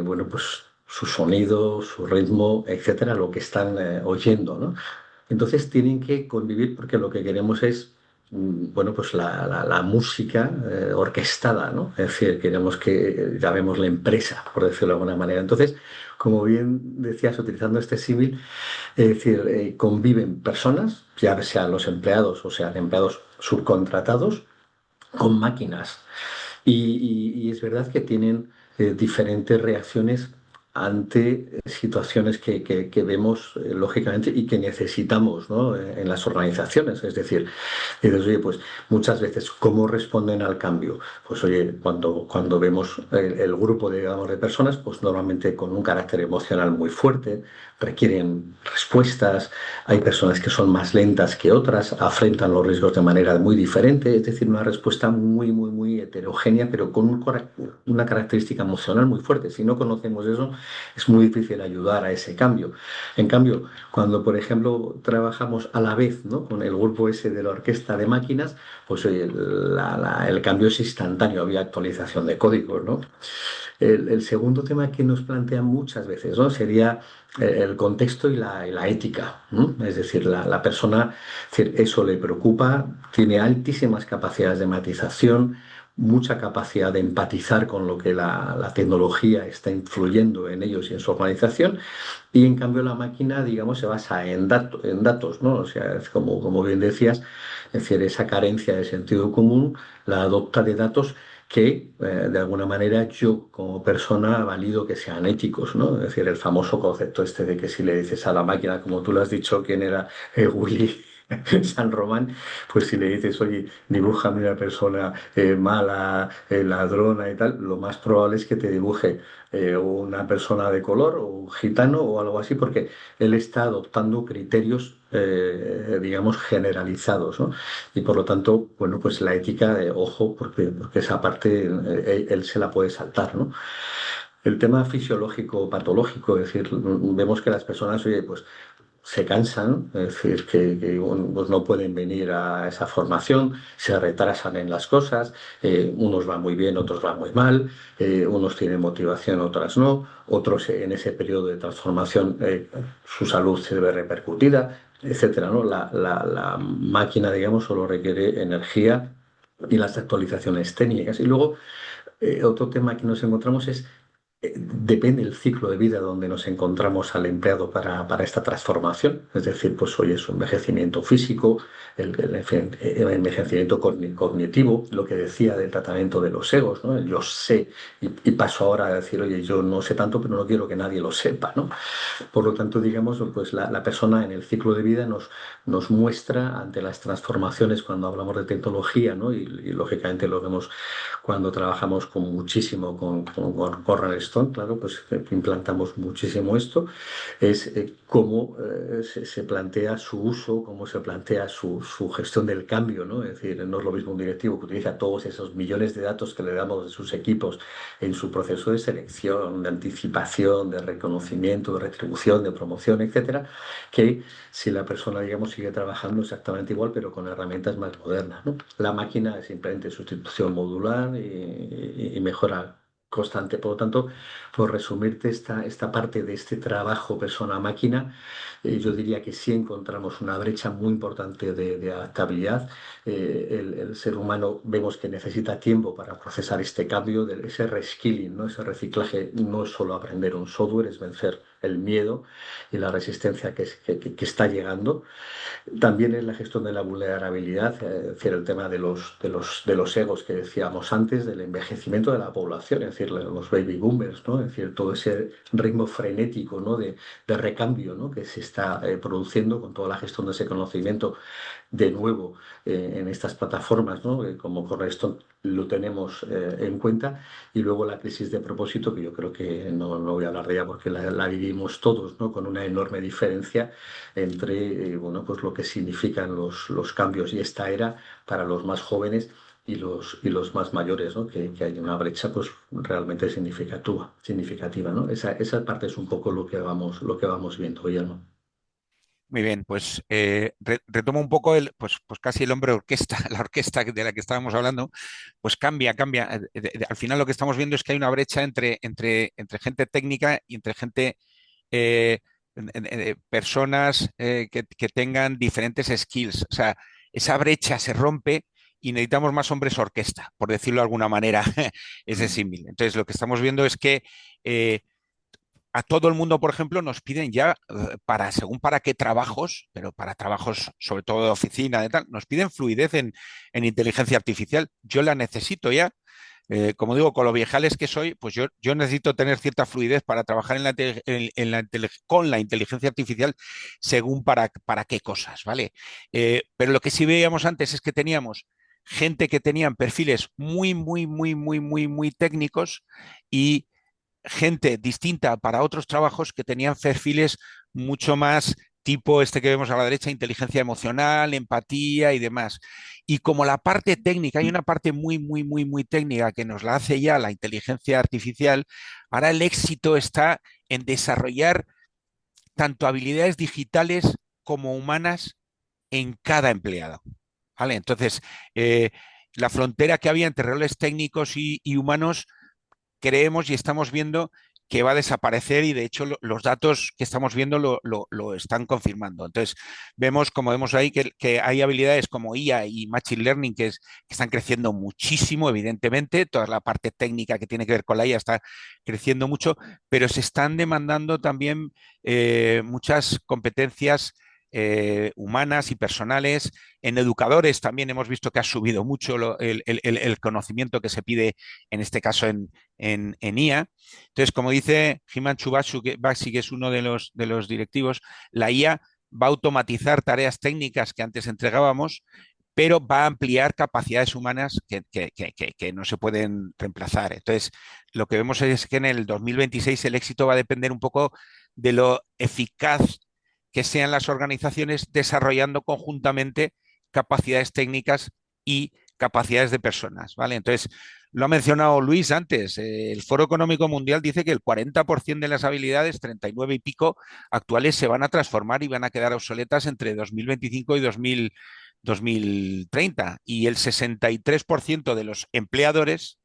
bueno, pues su sonido, su ritmo, etcétera, lo que están oyendo, ¿no? Entonces tienen que convivir porque lo que queremos es, bueno, pues la música orquestada, ¿no? Es decir, queremos que llamemos la empresa, por decirlo de alguna manera. Entonces, como bien decías, utilizando este símil, es decir, conviven personas, ya sean los empleados o sean empleados subcontratados, con máquinas. Y es verdad que tienen diferentes reacciones ante situaciones que vemos lógicamente y que necesitamos, ¿no? En las organizaciones. Es decir, dices, oye, pues muchas veces, ¿cómo responden al cambio? Pues oye, cuando vemos el grupo, digamos, de personas, pues normalmente con un carácter emocional muy fuerte, requieren respuestas, hay personas que son más lentas que otras, afrontan los riesgos de manera muy diferente, es decir, una respuesta muy, muy, muy heterogénea, pero con una característica emocional muy fuerte. Si no conocemos eso, es muy difícil ayudar a ese cambio. En cambio, cuando, por ejemplo, trabajamos a la vez, ¿no? Con el grupo ese de la orquesta de máquinas, pues oye, el cambio es instantáneo, había actualización de códigos, ¿no? El segundo tema que nos plantean muchas veces, ¿no? Sería el contexto y la ética, ¿no? Es decir, la persona, es decir, eso le preocupa, tiene altísimas capacidades de matización, mucha capacidad de empatizar con lo que la tecnología está influyendo en ellos y en su organización, y en cambio la máquina, digamos, se basa en datos, ¿no? O sea, es como bien decías, es decir, esa carencia de sentido común la adopta de datos que de alguna manera yo como persona valido que sean éticos, ¿no? Es decir, el famoso concepto este de que si le dices a la máquina, como tú lo has dicho, quién era Willy San Román, pues si le dices, oye, dibújame una persona mala, ladrona y tal, lo más probable es que te dibuje una persona de color o un gitano o algo así, porque él está adoptando criterios, digamos, generalizados, ¿no? Y por lo tanto, bueno, pues la ética, ojo, porque esa parte él se la puede saltar, ¿no? El tema fisiológico, patológico, es decir, vemos que las personas, oye, pues se cansan, es decir, que, bueno, pues no pueden venir a esa formación, se retrasan en las cosas, unos van muy bien, otros van muy mal, unos tienen motivación, otras no, otros en ese periodo de transformación su salud se ve repercutida, etcétera, ¿no? La máquina, digamos, solo requiere energía y las actualizaciones técnicas. Y luego, otro tema que nos encontramos es depende el ciclo de vida donde nos encontramos al empleado para esta transformación. Es decir, pues hoy es su envejecimiento físico, el envejecimiento cognitivo, lo que decía del tratamiento de los egos, ¿no? Yo sé y paso ahora a decir, oye, yo no sé tanto, pero no quiero que nadie lo sepa, ¿no? Por lo tanto, digamos, pues la persona en el ciclo de vida nos muestra ante las transformaciones cuando hablamos de tecnología, ¿no? Y lógicamente lo vemos cuando trabajamos muchísimo con Stone, claro, pues implantamos muchísimo esto, es cómo se plantea su uso, cómo se plantea su gestión del cambio, ¿no? Es decir, no es lo mismo un directivo que utiliza todos esos millones de datos que le damos de sus equipos en su proceso de selección, de anticipación, de reconocimiento, de retribución, de promoción, etcétera, que si la persona, digamos, sigue trabajando exactamente igual, pero con herramientas más modernas, ¿no? La máquina es simplemente sustitución modular y mejora constante. Por lo tanto, por resumirte esta parte de este trabajo persona-máquina, yo diría que sí encontramos una brecha muy importante de adaptabilidad. El ser humano vemos que necesita tiempo para procesar este cambio, ese reskilling, ¿no? Ese reciclaje. No es solo aprender un software, es vencer el miedo y la resistencia que está llegando. También es la gestión de la vulnerabilidad, es decir, el tema de los egos que decíamos antes, del envejecimiento de la población, es decir, los baby boomers, ¿no? Es decir, todo ese ritmo frenético, ¿no? de recambio, ¿no? que se está produciendo con toda la gestión de ese conocimiento de nuevo en estas plataformas, ¿no? Como Cornerstone lo tenemos en cuenta. Y luego la crisis de propósito, que yo creo que no voy a hablar de ella porque la vivimos todos, ¿no? Con una enorme diferencia entre bueno, pues lo que significan los cambios y esta era para los más jóvenes y los más mayores, ¿no? Que hay una brecha pues realmente significativa, ¿no? Esa parte es un poco lo que vamos viendo, Guillermo. Muy bien, pues retomo un poco pues casi el hombre orquesta, la orquesta de la que estábamos hablando, pues cambia. Al final lo que estamos viendo es que hay una brecha entre gente técnica y entre gente, eh, personas que tengan diferentes skills. O sea, esa brecha se rompe y necesitamos más hombres orquesta, por decirlo de alguna manera, ese símil. Entonces, lo que estamos viendo es que eh, a todo el mundo, por ejemplo, nos piden ya según para qué trabajos, pero para trabajos sobre todo de oficina, de tal, nos piden fluidez en inteligencia artificial. Yo la necesito ya. Como digo, con lo viejales que soy, pues yo necesito tener cierta fluidez para trabajar con la inteligencia artificial según para qué cosas, ¿vale? Pero lo que sí veíamos antes es que teníamos gente que tenían perfiles muy, muy, muy, muy, muy, muy técnicos y gente distinta para otros trabajos que tenían perfiles mucho más tipo este que vemos a la derecha, inteligencia emocional, empatía y demás. Y como la parte técnica, hay una parte muy, muy, muy, muy técnica que nos la hace ya la inteligencia artificial, ahora el éxito está en desarrollar tanto habilidades digitales como humanas en cada empleado. ¿Vale? Entonces, la frontera que había entre roles técnicos y humanos creemos y estamos viendo que va a desaparecer y de hecho los datos que estamos viendo lo están confirmando. Entonces, como vemos ahí, que hay habilidades como IA y Machine Learning que están creciendo muchísimo, evidentemente. Toda la parte técnica que tiene que ver con la IA está creciendo mucho, pero se están demandando también muchas competencias humanas y personales. En educadores también hemos visto que ha subido mucho el conocimiento que se pide, en este caso en IA. Entonces, como dice Himanshu Basi, que es uno de los directivos, la IA va a automatizar tareas técnicas que antes entregábamos, pero va a ampliar capacidades humanas que no se pueden reemplazar. Entonces, lo que vemos es que en el 2026 el éxito va a depender un poco de lo eficaz que sean las organizaciones desarrollando conjuntamente capacidades técnicas y capacidades de personas, ¿vale? Entonces, lo ha mencionado Luis antes, el Foro Económico Mundial dice que el 40% de las habilidades, 39 y pico, actuales se van a transformar y van a quedar obsoletas entre 2025 y 2030. Y el 63% de los empleadores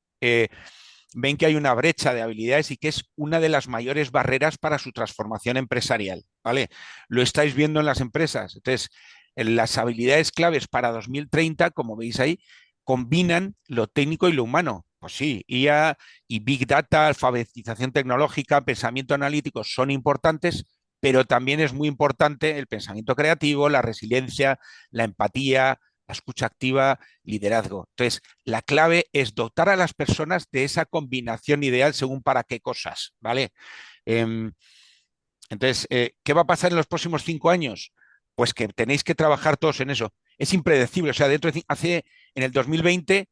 ven que hay una brecha de habilidades y que es una de las mayores barreras para su transformación empresarial, ¿vale? Lo estáis viendo en las empresas. Entonces, en las habilidades claves para 2030, como veis ahí, combinan lo técnico y lo humano. Pues sí, IA y Big Data, alfabetización tecnológica, pensamiento analítico son importantes, pero también es muy importante el pensamiento creativo, la resiliencia, la empatía, la escucha activa, liderazgo. Entonces, la clave es dotar a las personas de esa combinación ideal según para qué cosas, ¿vale? Eh, entonces, ¿qué va a pasar en los próximos 5 años? Pues que tenéis que trabajar todos en eso. Es impredecible. O sea, en el 2020,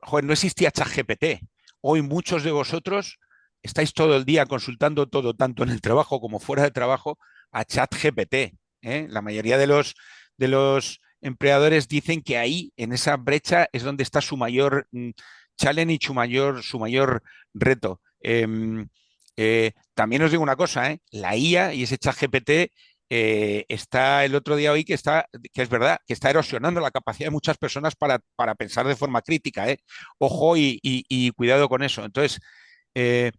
joder, no existía ChatGPT. Hoy muchos de vosotros estáis todo el día consultando todo, tanto en el trabajo como fuera de trabajo, a ChatGPT. La mayoría de los empleadores dicen que ahí, en esa brecha, es donde está su mayor challenge y su mayor reto. También os digo una cosa, la IA y ese ChatGPT está el otro día hoy que es verdad, que está erosionando la capacidad de muchas personas para pensar de forma crítica, ¿eh? Ojo y cuidado con eso. Entonces, eh,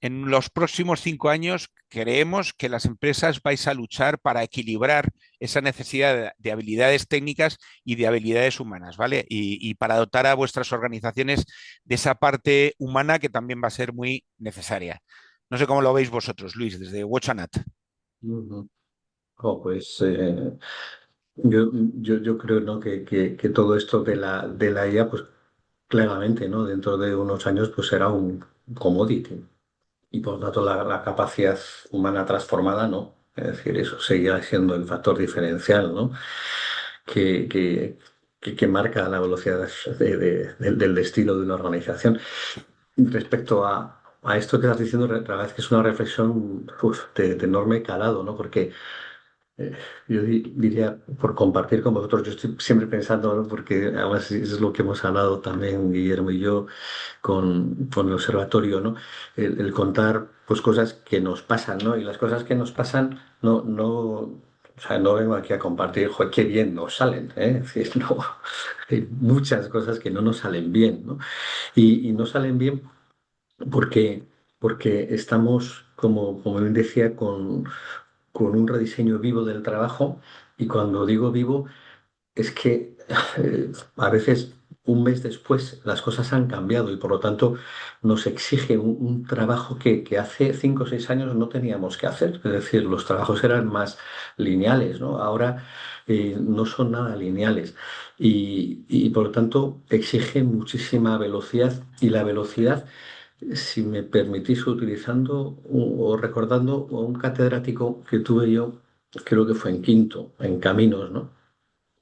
en los próximos 5 años creemos que las empresas vais a luchar para equilibrar esa necesidad de habilidades técnicas y de habilidades humanas, ¿vale? Y para dotar a vuestras organizaciones de esa parte humana que también va a ser muy necesaria. No sé cómo lo veis vosotros, Luis, desde WatchAnat. Ujú. Pues yo creo, ¿no? Que todo esto de la IA, pues claramente, ¿no? Dentro de unos años, pues será un commodity. Y por lo tanto la capacidad humana transformada, ¿no? Es decir, eso seguirá siendo el factor diferencial, ¿no? Que, que, que marca la velocidad del destino de una organización. Respecto a esto que estás diciendo, la verdad es que es una reflexión de enorme calado, ¿no? Porque eh, yo diría, por compartir con vosotros, yo estoy siempre pensando, ¿no? Porque además es lo que hemos hablado también Guillermo y yo con el observatorio, ¿no? El contar pues cosas que nos pasan, ¿no? Y las cosas que nos pasan o sea, no vengo aquí a compartir, joder, qué bien nos salen, ¿eh? Es decir, no, hay muchas cosas que no nos salen bien, ¿no? Y no salen bien porque, porque estamos, como bien decía, con un rediseño vivo del trabajo. Y cuando digo vivo, es que a veces un mes después las cosas han cambiado y por lo tanto nos exige un trabajo que hace 5 o 6 años no teníamos que hacer. Es decir, los trabajos eran más lineales, ¿no? Ahora no son nada lineales y por lo tanto exige muchísima velocidad y la velocidad, si me permitís, utilizando o recordando a un catedrático que tuve yo, creo que fue en quinto, en Caminos, ¿no?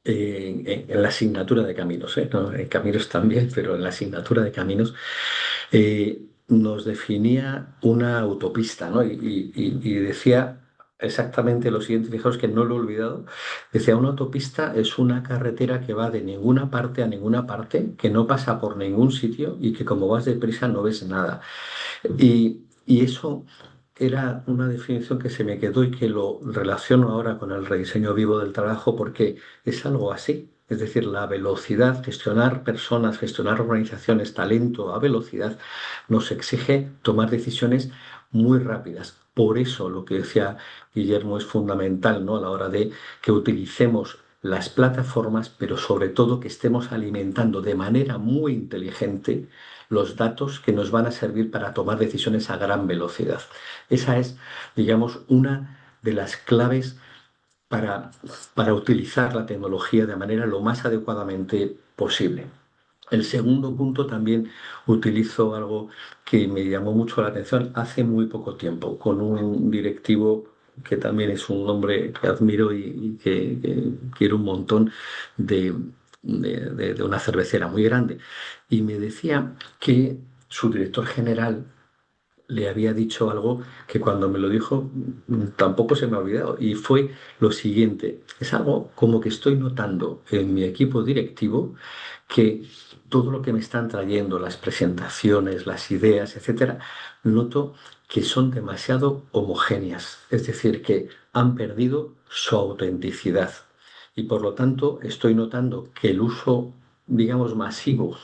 En la asignatura de caminos, ¿eh? No, en caminos también, pero en la asignatura de caminos, nos definía una autopista, ¿no? Y decía exactamente lo siguiente, fijaos que no lo he olvidado, decía, una autopista es una carretera que va de ninguna parte a ninguna parte, que no pasa por ningún sitio y que como vas deprisa no ves nada. Y eso era una definición que se me quedó y que lo relaciono ahora con el rediseño vivo del trabajo porque es algo así. Es decir, la velocidad, gestionar personas, gestionar organizaciones, talento a velocidad, nos exige tomar decisiones muy rápidas. Por eso lo que decía Guillermo es fundamental, ¿no? A la hora de que utilicemos las plataformas, pero sobre todo que estemos alimentando de manera muy inteligente los datos que nos van a servir para tomar decisiones a gran velocidad. Esa es, digamos, una de las claves para, para utilizar la tecnología de manera lo más adecuadamente posible. El segundo punto también utilizo algo que me llamó mucho la atención hace muy poco tiempo, con un directivo que también es un hombre que admiro y que quiero un montón de, de una cervecera muy grande. Y me decía que su director general le había dicho algo que cuando me lo dijo tampoco se me ha olvidado y fue lo siguiente, es algo como que estoy notando en mi equipo directivo que todo lo que me están trayendo, las presentaciones, las ideas, etcétera, noto que son demasiado homogéneas, es decir, que han perdido su autenticidad y por lo tanto estoy notando que el uso, digamos, masivo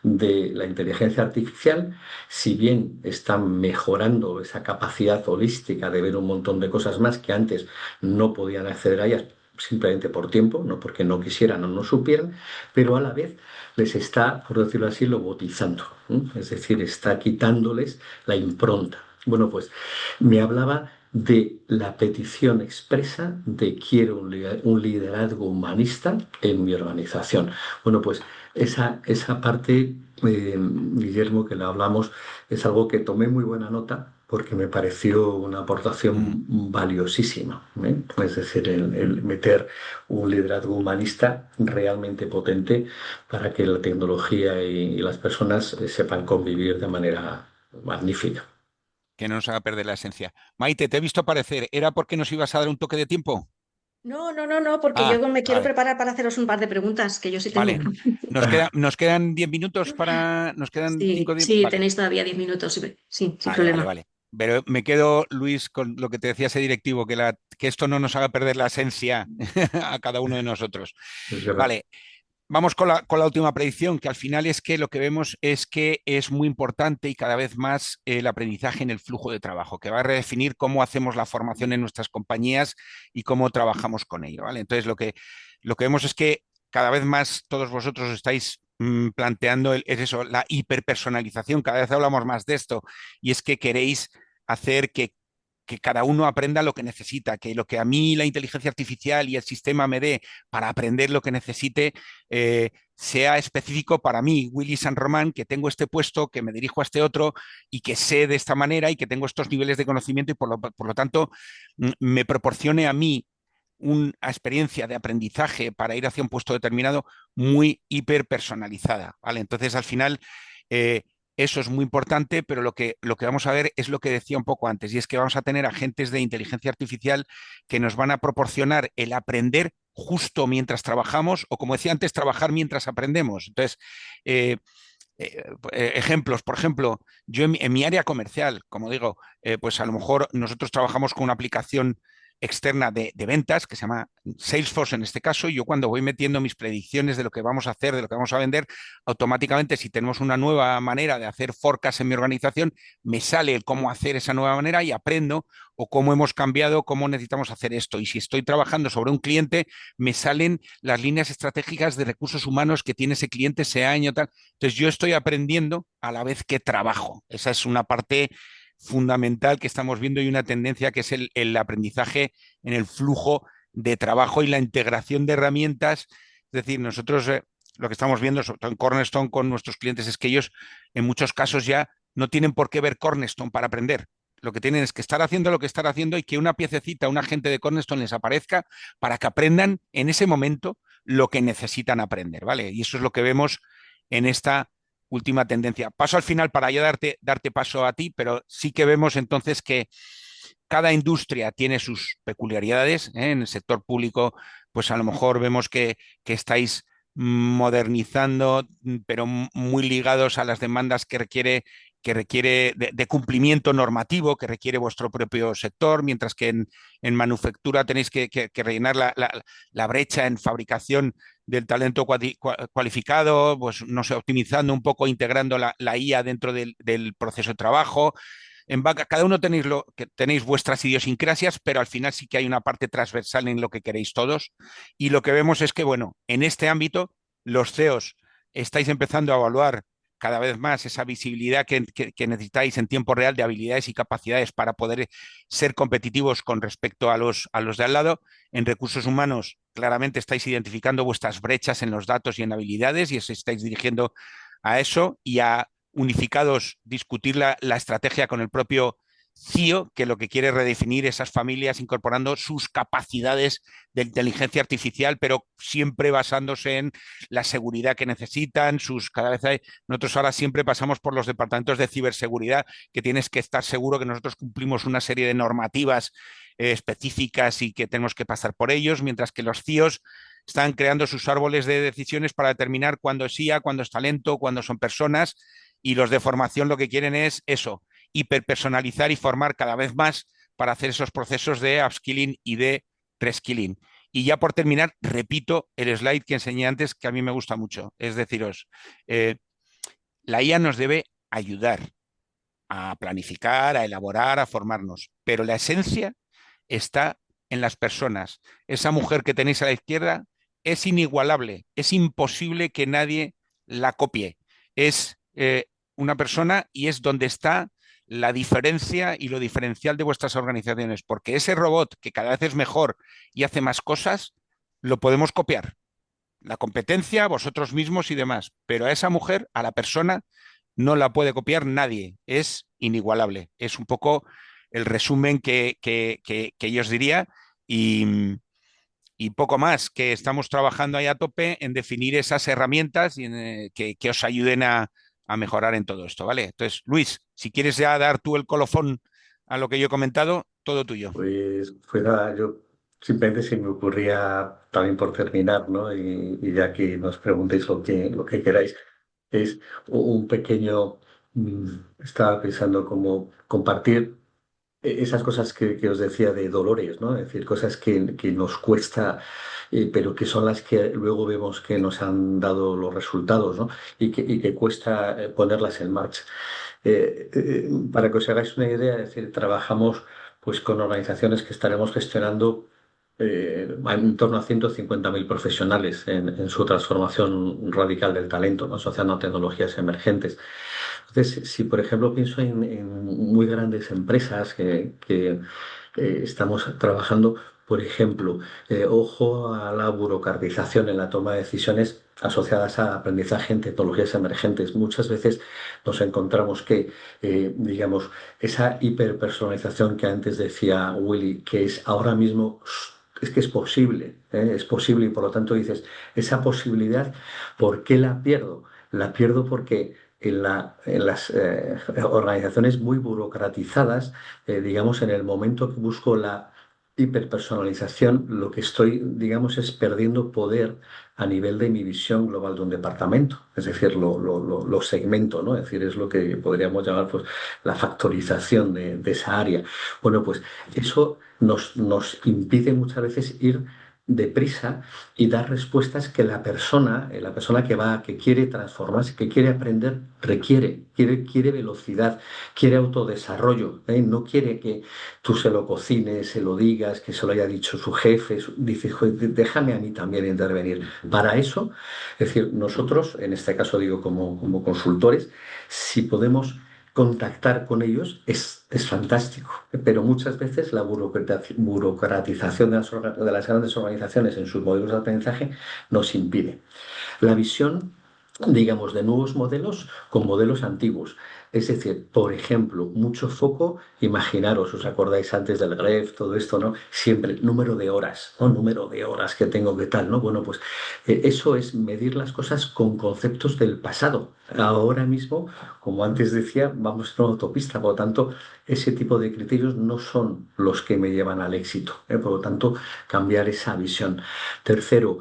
de la inteligencia artificial, si bien están mejorando esa capacidad holística de ver un montón de cosas más que antes no podían acceder a ellas simplemente por tiempo, no porque no quisieran o no supieran, pero a la vez les está, por decirlo así, lobotizando, ¿eh? Es decir, está quitándoles la impronta. Bueno, pues me hablaba de la petición expresa de quiero un liderazgo humanista en mi organización. Bueno, pues esa parte, Guillermo, que le hablamos, es algo que tomé muy buena nota porque me pareció una Mm. aportación valiosísima, ¿eh? Es decir, el meter un liderazgo humanista realmente potente para que la tecnología y las personas sepan convivir de manera magnífica. Que no nos haga perder la esencia. Maite, te he visto aparecer. ¿Era porque nos ibas a dar un toque de tiempo? No, no, no, no, porque Ah, yo me quiero vale, preparar para haceros un par de preguntas que yo sí tengo. vale. Nos quedan 10 minutos para. Nos quedan Sí, 5 10. sí, Vale, tenéis todavía 10 minutos, sí, sí, sin vale, vale, problema. vale. Pero me quedo, Luis, con lo que te decía ese directivo, que esto no nos haga perder la esencia a cada uno de nosotros. Es verdad. Vale, vamos con la última predicción, que al final es que lo que vemos es que es muy importante y cada vez más el aprendizaje en el flujo de trabajo, que va a redefinir cómo hacemos la formación en nuestras compañías y cómo trabajamos con ello, ¿vale? Entonces, lo que vemos es que cada vez más todos vosotros estáis planteando es eso, la hiperpersonalización. Cada vez hablamos más de esto y es que queréis hacer que cada uno aprenda lo que necesita, que lo que a mí la inteligencia artificial y el sistema me dé para aprender lo que necesite, sea específico para mí, Willy San Román, que tengo este puesto, que me dirijo a este otro y que sé de esta manera y que tengo estos niveles de conocimiento y por lo tanto me proporcione a mí una experiencia de aprendizaje para ir hacia un puesto determinado muy hiper personalizada, ¿vale? Entonces, al final, eh, eso es muy importante, pero lo que vamos a ver es lo que decía un poco antes, y es que vamos a tener agentes de inteligencia artificial que nos van a proporcionar el aprender justo mientras trabajamos, o como decía antes, trabajar mientras aprendemos. Entonces, eh, ejemplos, por ejemplo, yo en mi área comercial, como digo, pues a lo mejor nosotros trabajamos con una aplicación externa de ventas que se llama Salesforce en este caso, y yo cuando voy metiendo mis predicciones de lo que vamos a hacer, de lo que vamos a vender, automáticamente si tenemos una nueva manera de hacer forecast en mi organización, me sale el cómo hacer esa nueva manera y aprendo o cómo hemos cambiado, cómo necesitamos hacer esto. Y si estoy trabajando sobre un cliente, me salen las líneas estratégicas de recursos humanos que tiene ese cliente ese año, tal. Entonces yo estoy aprendiendo a la vez que trabajo. Esa es una parte fundamental que estamos viendo y una tendencia que es el aprendizaje en el flujo de trabajo y la integración de herramientas. Es decir, nosotros lo que estamos viendo, sobre todo en Cornerstone con nuestros clientes, es que ellos en muchos casos ya no tienen por qué ver Cornerstone para aprender. Lo que tienen es que estar haciendo lo que están haciendo y que una piececita, un agente de Cornerstone les aparezca para que aprendan en ese momento lo que necesitan aprender, ¿vale? Y eso es lo que vemos en esta última tendencia. Paso al final para ya darte paso a ti, pero sí que vemos entonces que cada industria tiene sus peculiaridades, ¿eh? En el sector público, pues a lo mejor vemos que estáis modernizando, pero muy ligados a las demandas que requiere de cumplimiento normativo, que requiere vuestro propio sector, mientras que en manufactura tenéis que rellenar la brecha en fabricación del talento cualificado, pues no sé, optimizando un poco, integrando la IA dentro del proceso de trabajo. En banca, cada uno tenéis vuestras idiosincrasias, pero al final sí que hay una parte transversal en lo que queréis todos. Y lo que vemos es que, bueno, en este ámbito, los CEOs estáis empezando a evaluar cada vez más esa visibilidad que necesitáis en tiempo real de habilidades y capacidades para poder ser competitivos con respecto a los de al lado. En recursos humanos, claramente estáis identificando vuestras brechas en los datos y en habilidades y os estáis dirigiendo a eso y a unificados discutir la estrategia con el propio CIO, que lo que quiere es redefinir esas familias incorporando sus capacidades de inteligencia artificial, pero siempre basándose en la seguridad que necesitan, cada vez nosotros ahora siempre pasamos por los departamentos de ciberseguridad, que tienes que estar seguro que nosotros cumplimos una serie de normativas específicas y que tenemos que pasar por ellos, mientras que los CIOs están creando sus árboles de decisiones para determinar cuándo es IA, cuándo es talento, cuándo son personas, y los de formación lo que quieren es eso, hiperpersonalizar y formar cada vez más para hacer esos procesos de upskilling y de reskilling. Y ya por terminar, repito el slide que enseñé antes, que a mí me gusta mucho. Es deciros, eh, la IA nos debe ayudar a planificar, a elaborar, a formarnos, pero la esencia está en las personas. Esa mujer que tenéis a la izquierda es inigualable, es imposible que nadie la copie. Es una persona y es donde está la diferencia y lo diferencial de vuestras organizaciones, porque ese robot que cada vez es mejor y hace más cosas, lo podemos copiar. La competencia, vosotros mismos y demás, pero a esa mujer, a la persona, no la puede copiar nadie, es inigualable. Es un poco el resumen que yo os diría y poco más, que estamos trabajando ahí a tope en definir esas herramientas y que os ayuden a mejorar en todo esto, ¿vale? Entonces, Luis, si quieres ya dar tú el colofón a lo que yo he comentado, todo tuyo. Pues nada, yo simplemente se me ocurría también por terminar, ¿no? Y ya que nos preguntéis lo que queráis, es un pequeño, estaba pensando como compartir esas cosas que os decía de dolores, ¿no? Es decir, cosas que nos cuesta, pero que son las que luego vemos que nos han dado los resultados, ¿no? Y que cuesta ponerlas en marcha. Para que os hagáis una idea, es decir, trabajamos pues con organizaciones que estaremos gestionando en torno a 150.000 profesionales en su transformación radical del talento, ¿no? Asociando a tecnologías emergentes. Entonces, si por ejemplo pienso en muy grandes empresas que estamos trabajando, por ejemplo, ojo a la burocratización en la toma de decisiones asociadas a aprendizaje en tecnologías emergentes. Muchas veces nos encontramos que, digamos, esa hiperpersonalización que antes decía Willy, que es ahora mismo, es que es posible y por lo tanto dices, esa posibilidad, ¿por qué la pierdo? La pierdo porque en las organizaciones muy burocratizadas, digamos, en el momento que busco la hiperpersonalización, lo que estoy, digamos, es perdiendo poder a nivel de mi visión global de un departamento. Es decir, lo segmento, ¿no? Es decir, es lo que podríamos llamar, pues, la factorización de esa área. Bueno, pues eso nos impide muchas veces ir deprisa y dar respuestas que la persona que quiere transformarse, que quiere aprender, quiere velocidad, quiere autodesarrollo, ¿eh? No quiere que tú se lo cocines, se lo digas, que se lo haya dicho su jefe, dice, "Joder, déjame a mí también intervenir". Para eso, es decir, nosotros, en este caso digo como consultores, si podemos contactar con ellos es fantástico, pero muchas veces la burocratización de las grandes organizaciones en sus modelos de aprendizaje nos impide. La visión, digamos, de nuevos modelos con modelos antiguos. Es decir, por ejemplo, mucho foco, imaginaros, os acordáis antes del GREF, todo esto, ¿no? Siempre número de horas, ¿no? Número de horas que tengo, que tal, ¿no? Bueno, pues eso es medir las cosas con conceptos del pasado. Ahora mismo, como antes decía, vamos en una autopista, por lo tanto, ese tipo de criterios no son los que me llevan al éxito, ¿eh? Por lo tanto, cambiar esa visión. Tercero,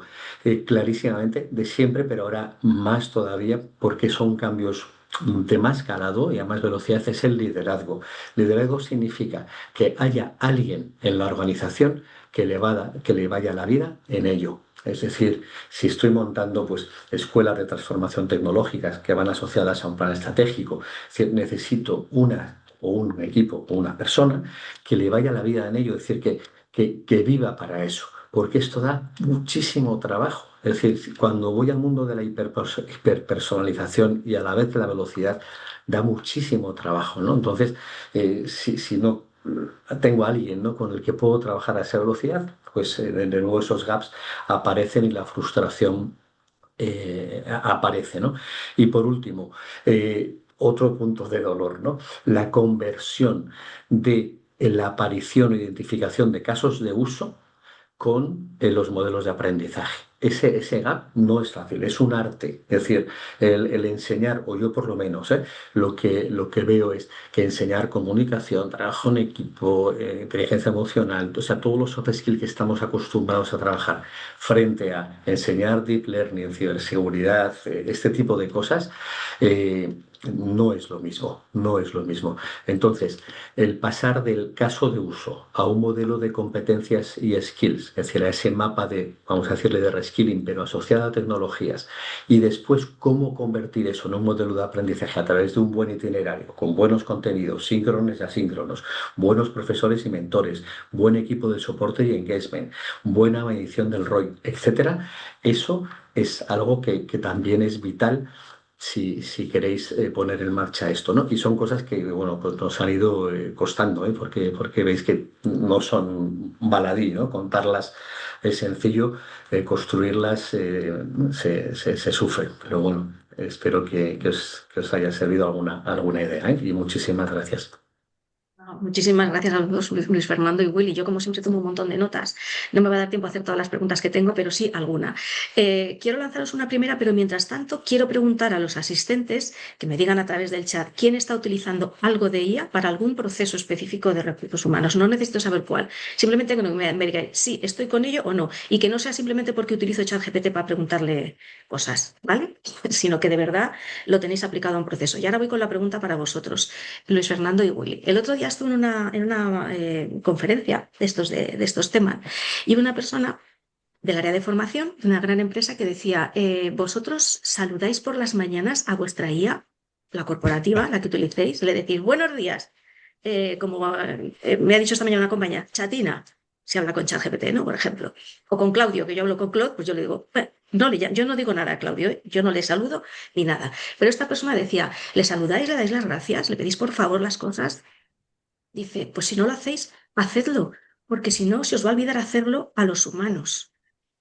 clarísimamente de siempre, pero ahora más todavía, porque son cambios de más calado y a más velocidad, es el liderazgo. Liderazgo significa que haya alguien en la organización que le vaya la vida en ello. Es decir, si estoy montando pues, escuelas de transformación tecnológicas que van asociadas a un plan estratégico, es decir, necesito una o un equipo o una persona que le vaya la vida en ello, es decir, que viva para eso, porque esto da muchísimo trabajo. Es decir, cuando voy al mundo de la hiperpersonalización y a la vez de la velocidad, da muchísimo trabajo, ¿no? Entonces, si no tengo a alguien, ¿no?, con el que puedo trabajar a esa velocidad, pues de nuevo esos gaps aparecen y la frustración aparece, ¿no? Y por último, otro punto de dolor, ¿no? La conversión de la aparición o identificación de casos de uso con los modelos de aprendizaje. Ese gap no es fácil, es un arte. Es decir, el enseñar, o yo por lo menos, lo que veo es que enseñar comunicación, trabajo en equipo, inteligencia emocional, o sea, todos los soft skills que estamos acostumbrados a trabajar frente a enseñar deep learning, ciberseguridad, este tipo de cosas, no es lo mismo, no es lo mismo. Entonces, el pasar del caso de uso a un modelo de competencias y skills, es decir, a ese mapa de, vamos a decirle, de reskilling, pero asociado a tecnologías, y después cómo convertir eso en un modelo de aprendizaje a través de un buen itinerario, con buenos contenidos, síncronos y asíncronos, buenos profesores y mentores, buen equipo de soporte y engagement, buena medición del ROI, etcétera, eso es algo que también es vital si queréis poner en marcha esto, ¿no? Y son cosas que, bueno, pues nos han ido costando, ¿eh? Porque veis que no son baladí, ¿no? Contarlas es sencillo, construirlas se sufre. Pero bueno, espero que os haya servido alguna idea, ¿eh? Y muchísimas gracias. Muchísimas gracias a los dos, Luis Fernando y Willy. Yo, como siempre, tomo un montón de notas. No me va a dar tiempo a hacer todas las preguntas que tengo, pero sí alguna. Quiero lanzaros una primera, pero mientras tanto, quiero preguntar a los asistentes que me digan a través del chat quién está utilizando algo de IA para algún proceso específico de recursos humanos. No necesito saber cuál. Simplemente que me digáis sí, estoy con ello o no. Y que no sea simplemente porque utilizo ChatGPT para preguntarle cosas, ¿vale? Sino que de verdad lo tenéis aplicado a un proceso. Y ahora voy con la pregunta para vosotros. Luis Fernando y Willy. El otro día estuve en una conferencia de estos temas y una persona del área de formación de una gran empresa que decía, vosotros saludáis por las mañanas a vuestra IA, la corporativa, la que utilicéis, le decís buenos días, como me ha dicho esta mañana una compañía, chatina, se habla con ChatGPT, ¿no? Por ejemplo, o con Claudio, que yo hablo con Claude, pues yo le digo, no, yo no digo nada a Claudio, ¿eh? Yo no le saludo ni nada. Pero esta persona decía, ¿le saludáis, le dais las gracias, le pedís por favor las cosas? Dice, pues si no lo hacéis, hacedlo, porque si no, se os va a olvidar hacerlo a los humanos.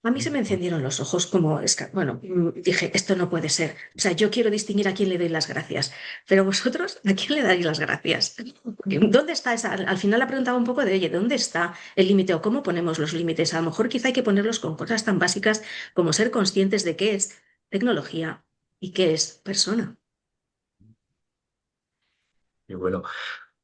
A mí se me encendieron los ojos como, bueno, dije, esto no puede ser. O sea, yo quiero distinguir a quién le doy las gracias, pero vosotros, ¿a quién le daréis las gracias? ¿Dónde está esa? Al final la preguntaba un poco de, oye, ¿dónde está el límite o cómo ponemos los límites? A lo mejor quizá hay que ponerlos con cosas tan básicas como ser conscientes de qué es tecnología y qué es persona. Y bueno,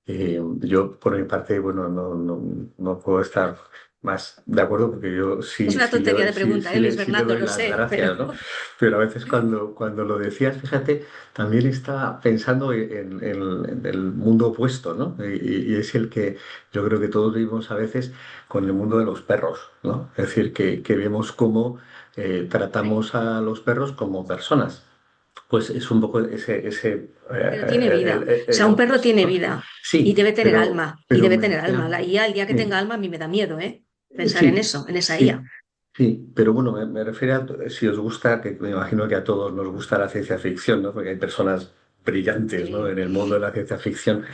yo, por mi parte, bueno, no puedo estar más de acuerdo porque yo Es una tontería de pregunta, Luis sí le Fernando, doy lo las sé, pero gracias, ¿no? Pero a veces cuando lo decías, fíjate, también estaba pensando en el mundo opuesto, ¿no? Y es el que yo creo que todos vivimos a veces con el mundo de los perros, ¿no? Es decir, que vemos cómo tratamos a los perros como personas. Pues es un poco Pero tiene vida. O sea, un perro opuesto, tiene ¿no? vida y Sí, debe tener alma. Y pero debe me tener alma. decía, La IA, el día que sí, tenga alma, a mí me da miedo, ¿eh? Pensar en sí, eso, en esa IA. sí, sí, pero bueno, me refiero a si os gusta, que me imagino que a todos nos gusta la ciencia ficción, ¿no? Porque hay personas brillantes, ¿no? Sí. En el mundo de la ciencia ficción.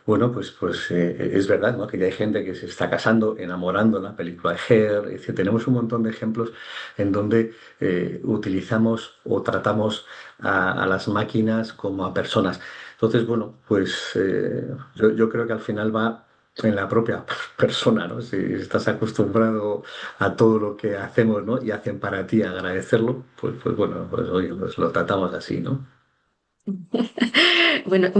Bueno, pues es verdad, ¿no? Que ya hay gente que se está casando, enamorando, la película de Her, es decir, tenemos un montón de ejemplos en donde utilizamos o tratamos a las máquinas como a personas. Entonces, bueno, pues yo creo que al final va en la propia persona, ¿no? Si estás acostumbrado a todo lo que hacemos, ¿no? Y hacen para ti agradecerlo, pues bueno, pues oye, pues lo tratamos así, ¿no? Bueno,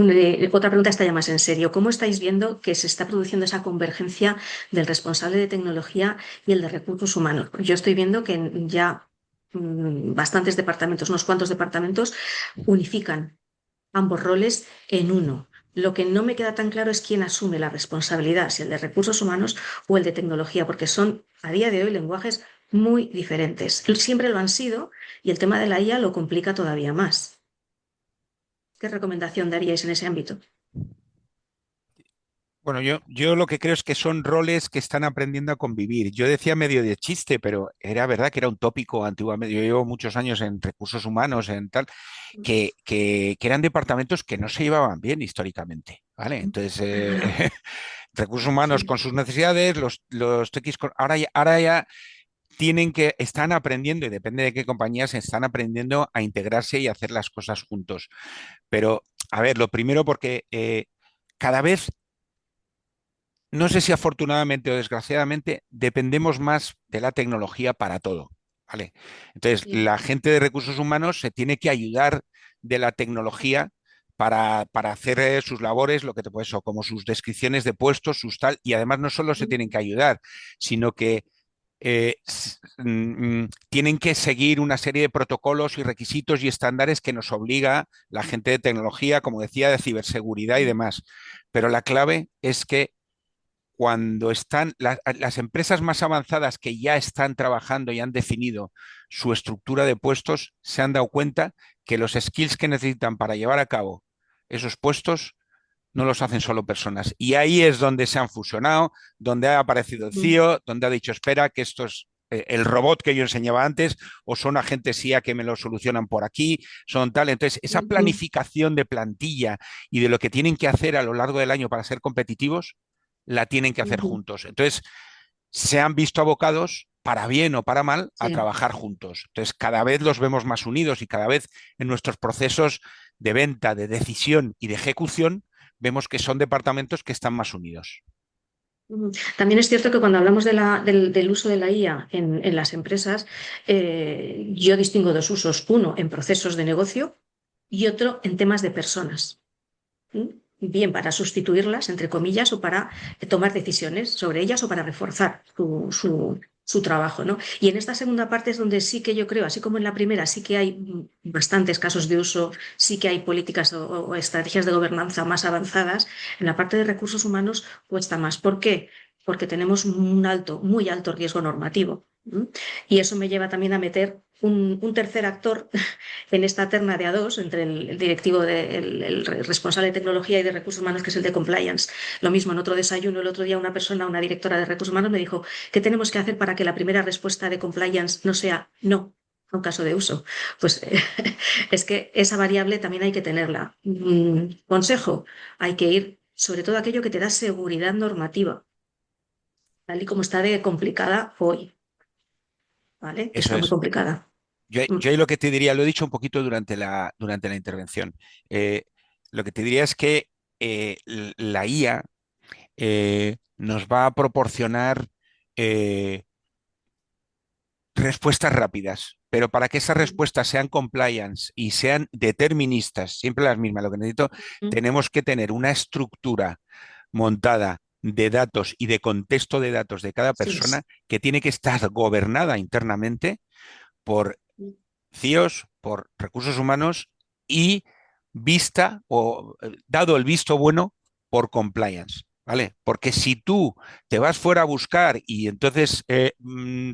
otra pregunta está ya más en serio. ¿Cómo estáis viendo que se está produciendo esa convergencia del responsable de tecnología y el de recursos humanos? Yo estoy viendo que ya bastantes departamentos, unos cuantos departamentos, unifican ambos roles en uno. Lo que no me queda tan claro es quién asume la responsabilidad, si el de recursos humanos o el de tecnología, porque son a día de hoy lenguajes muy diferentes. Siempre lo han sido y el tema de la IA lo complica todavía más. ¿Qué recomendación daríais en ese ámbito? Bueno, yo lo que creo es que son roles que están aprendiendo a convivir. Yo decía medio de chiste, pero era verdad que era un tópico antiguamente. Yo llevo muchos años en recursos humanos, en tal, que eran departamentos que no se llevaban bien históricamente, ¿vale? Entonces, recursos humanos Sí. con sus necesidades, los TX ahora ya están aprendiendo, y depende de qué compañías, están aprendiendo a integrarse y hacer las cosas juntos. Pero, a ver, lo primero porque cada vez, no sé si afortunadamente o desgraciadamente, dependemos más de la tecnología para todo, ¿vale? Entonces, Sí. la gente de recursos humanos se tiene que ayudar de la tecnología para hacer sus labores, lo que te puedes, o como sus descripciones de puestos, sus tal, y además no solo se tienen que ayudar, sino que tienen que seguir una serie de protocolos y requisitos y estándares que nos obliga la gente de tecnología, como decía, de ciberseguridad y demás. Pero la clave es que cuando están las empresas más avanzadas que ya están trabajando y han definido su estructura de puestos, se han dado cuenta que los skills que necesitan para llevar a cabo esos puestos no los hacen solo personas. Y ahí es donde se han fusionado, donde ha aparecido el CIO, donde ha dicho, espera, que esto es el robot que yo enseñaba antes, o son agentes IA que me lo solucionan por aquí, son tal. Entonces, esa planificación de plantilla y de lo que tienen que hacer a lo largo del año para ser competitivos, la tienen que hacer juntos. Entonces, se han visto abocados, para bien o para mal, a trabajar juntos. Entonces, cada vez los vemos más unidos y cada vez en nuestros procesos de venta, de decisión y de ejecución, vemos que son departamentos que están más unidos. También es cierto que cuando hablamos del uso de la IA en las empresas, yo distingo dos usos. Uno en procesos de negocio y otro en temas de personas. Bien para sustituirlas, entre comillas, o para tomar decisiones sobre ellas o para reforzar su trabajo, ¿no? Y en esta segunda parte es donde sí que yo creo, así como en la primera, sí que hay bastantes casos de uso, sí que hay políticas o estrategias de gobernanza más avanzadas. En la parte de recursos humanos cuesta más. ¿Por qué? Porque tenemos un alto, muy alto riesgo normativo. Y eso me lleva también a meter un tercer actor en esta terna de a dos entre el directivo, el responsable de tecnología y de recursos humanos, que es el de compliance. Lo mismo, en otro desayuno, el otro día una persona, una directora de recursos humanos, me dijo, ¿qué tenemos que hacer para que la primera respuesta de compliance no sea no a un caso de uso? Pues es que esa variable también hay que tenerla. Consejo, hay que ir sobre todo aquello que te da seguridad normativa, tal y como está de complicada hoy, ¿vale? Que Eso está muy es. complicada. Yo ahí lo que te diría, lo he dicho un poquito durante la intervención, lo que te diría es que la IA nos va a proporcionar eh, respuestas rápidas, pero para que esas respuestas sean compliance y sean deterministas, siempre las mismas, lo que necesito, tenemos que tener una estructura montada de datos y de contexto de datos de cada Sí, persona que tiene que estar gobernada internamente por CIOs, por recursos humanos y vista o dado el visto bueno por compliance. ¿Vale? Porque si tú te vas fuera a buscar y entonces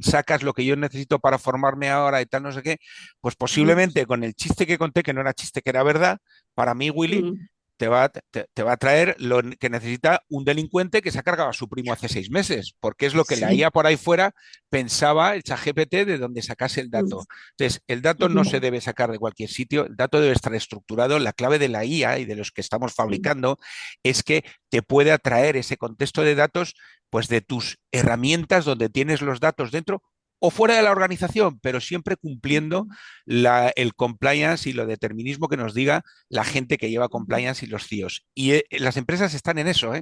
sacas lo que yo necesito para formarme ahora y tal, no sé qué, pues posiblemente con el chiste que conté, que no era chiste, que era verdad, para mí, Willy, te va a traer lo que necesita un delincuente que se ha cargado a su primo hace 6 meses, porque es lo que la sí. IA por ahí fuera pensaba el ChatGPT de donde sacase el dato. Entonces, el dato no se debe sacar de cualquier sitio, el dato debe estar estructurado. La clave de la IA y de los que estamos fabricando es que te puede atraer ese contexto de datos, pues de tus herramientas donde tienes los datos dentro o fuera de la organización, pero siempre cumpliendo el compliance y lo determinismo que nos diga la gente que lleva compliance y los CIOs. Y las empresas están en eso,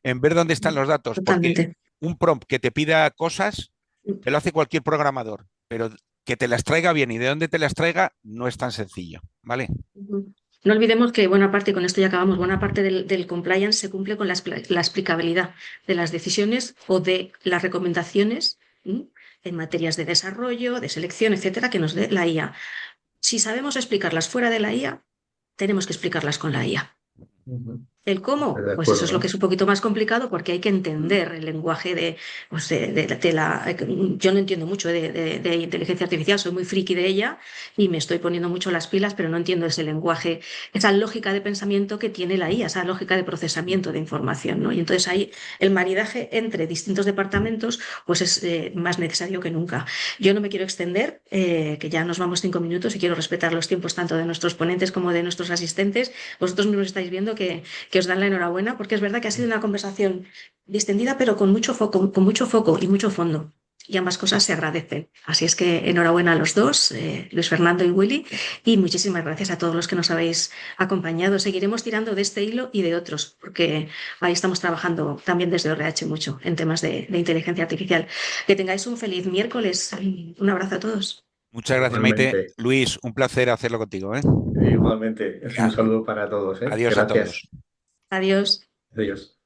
en ver dónde están los datos, porque Totalmente. un prompt que te pida cosas, te lo hace cualquier programador, pero que te las traiga bien y de dónde te las traiga no es tan sencillo, ¿vale? No olvidemos que buena parte, y con esto ya acabamos, buena parte del compliance se cumple con la explicabilidad de las decisiones o de las recomendaciones en materias de desarrollo, de selección, etcétera, que nos dé la IA. Si sabemos explicarlas fuera de la IA, tenemos que explicarlas con la IA. ¿El Estoy cómo? de Pues eso es lo acuerdo. que es un poquito más complicado porque hay que entender el lenguaje pues de la... Yo no entiendo mucho de inteligencia artificial, soy muy friki de ella y me estoy poniendo mucho las pilas, pero no entiendo ese lenguaje, esa lógica de pensamiento que tiene la IA, esa lógica de procesamiento de información, ¿no? Y entonces ahí el maridaje entre distintos departamentos pues es más necesario que nunca. Yo no me quiero extender, que ya nos vamos 5 minutos y quiero respetar los tiempos tanto de nuestros ponentes como de nuestros asistentes. Vosotros mismos estáis viendo que os dan la enhorabuena, porque es verdad que ha sido una conversación distendida, pero con mucho foco y mucho fondo. Y ambas cosas se agradecen. Así es que enhorabuena a los dos, Luis Fernando y Willy, y muchísimas gracias a todos los que nos habéis acompañado. Seguiremos tirando de este hilo y de otros, porque ahí estamos trabajando también desde ORH mucho en temas de inteligencia artificial. Que tengáis un feliz miércoles. Un abrazo a todos. Muchas gracias, Maite. Igualmente, Luis, un placer hacerlo contigo, ¿eh? igualmente. Un saludo para todos, ¿eh? Adiós a todos. Gracias. Adiós. Adiós.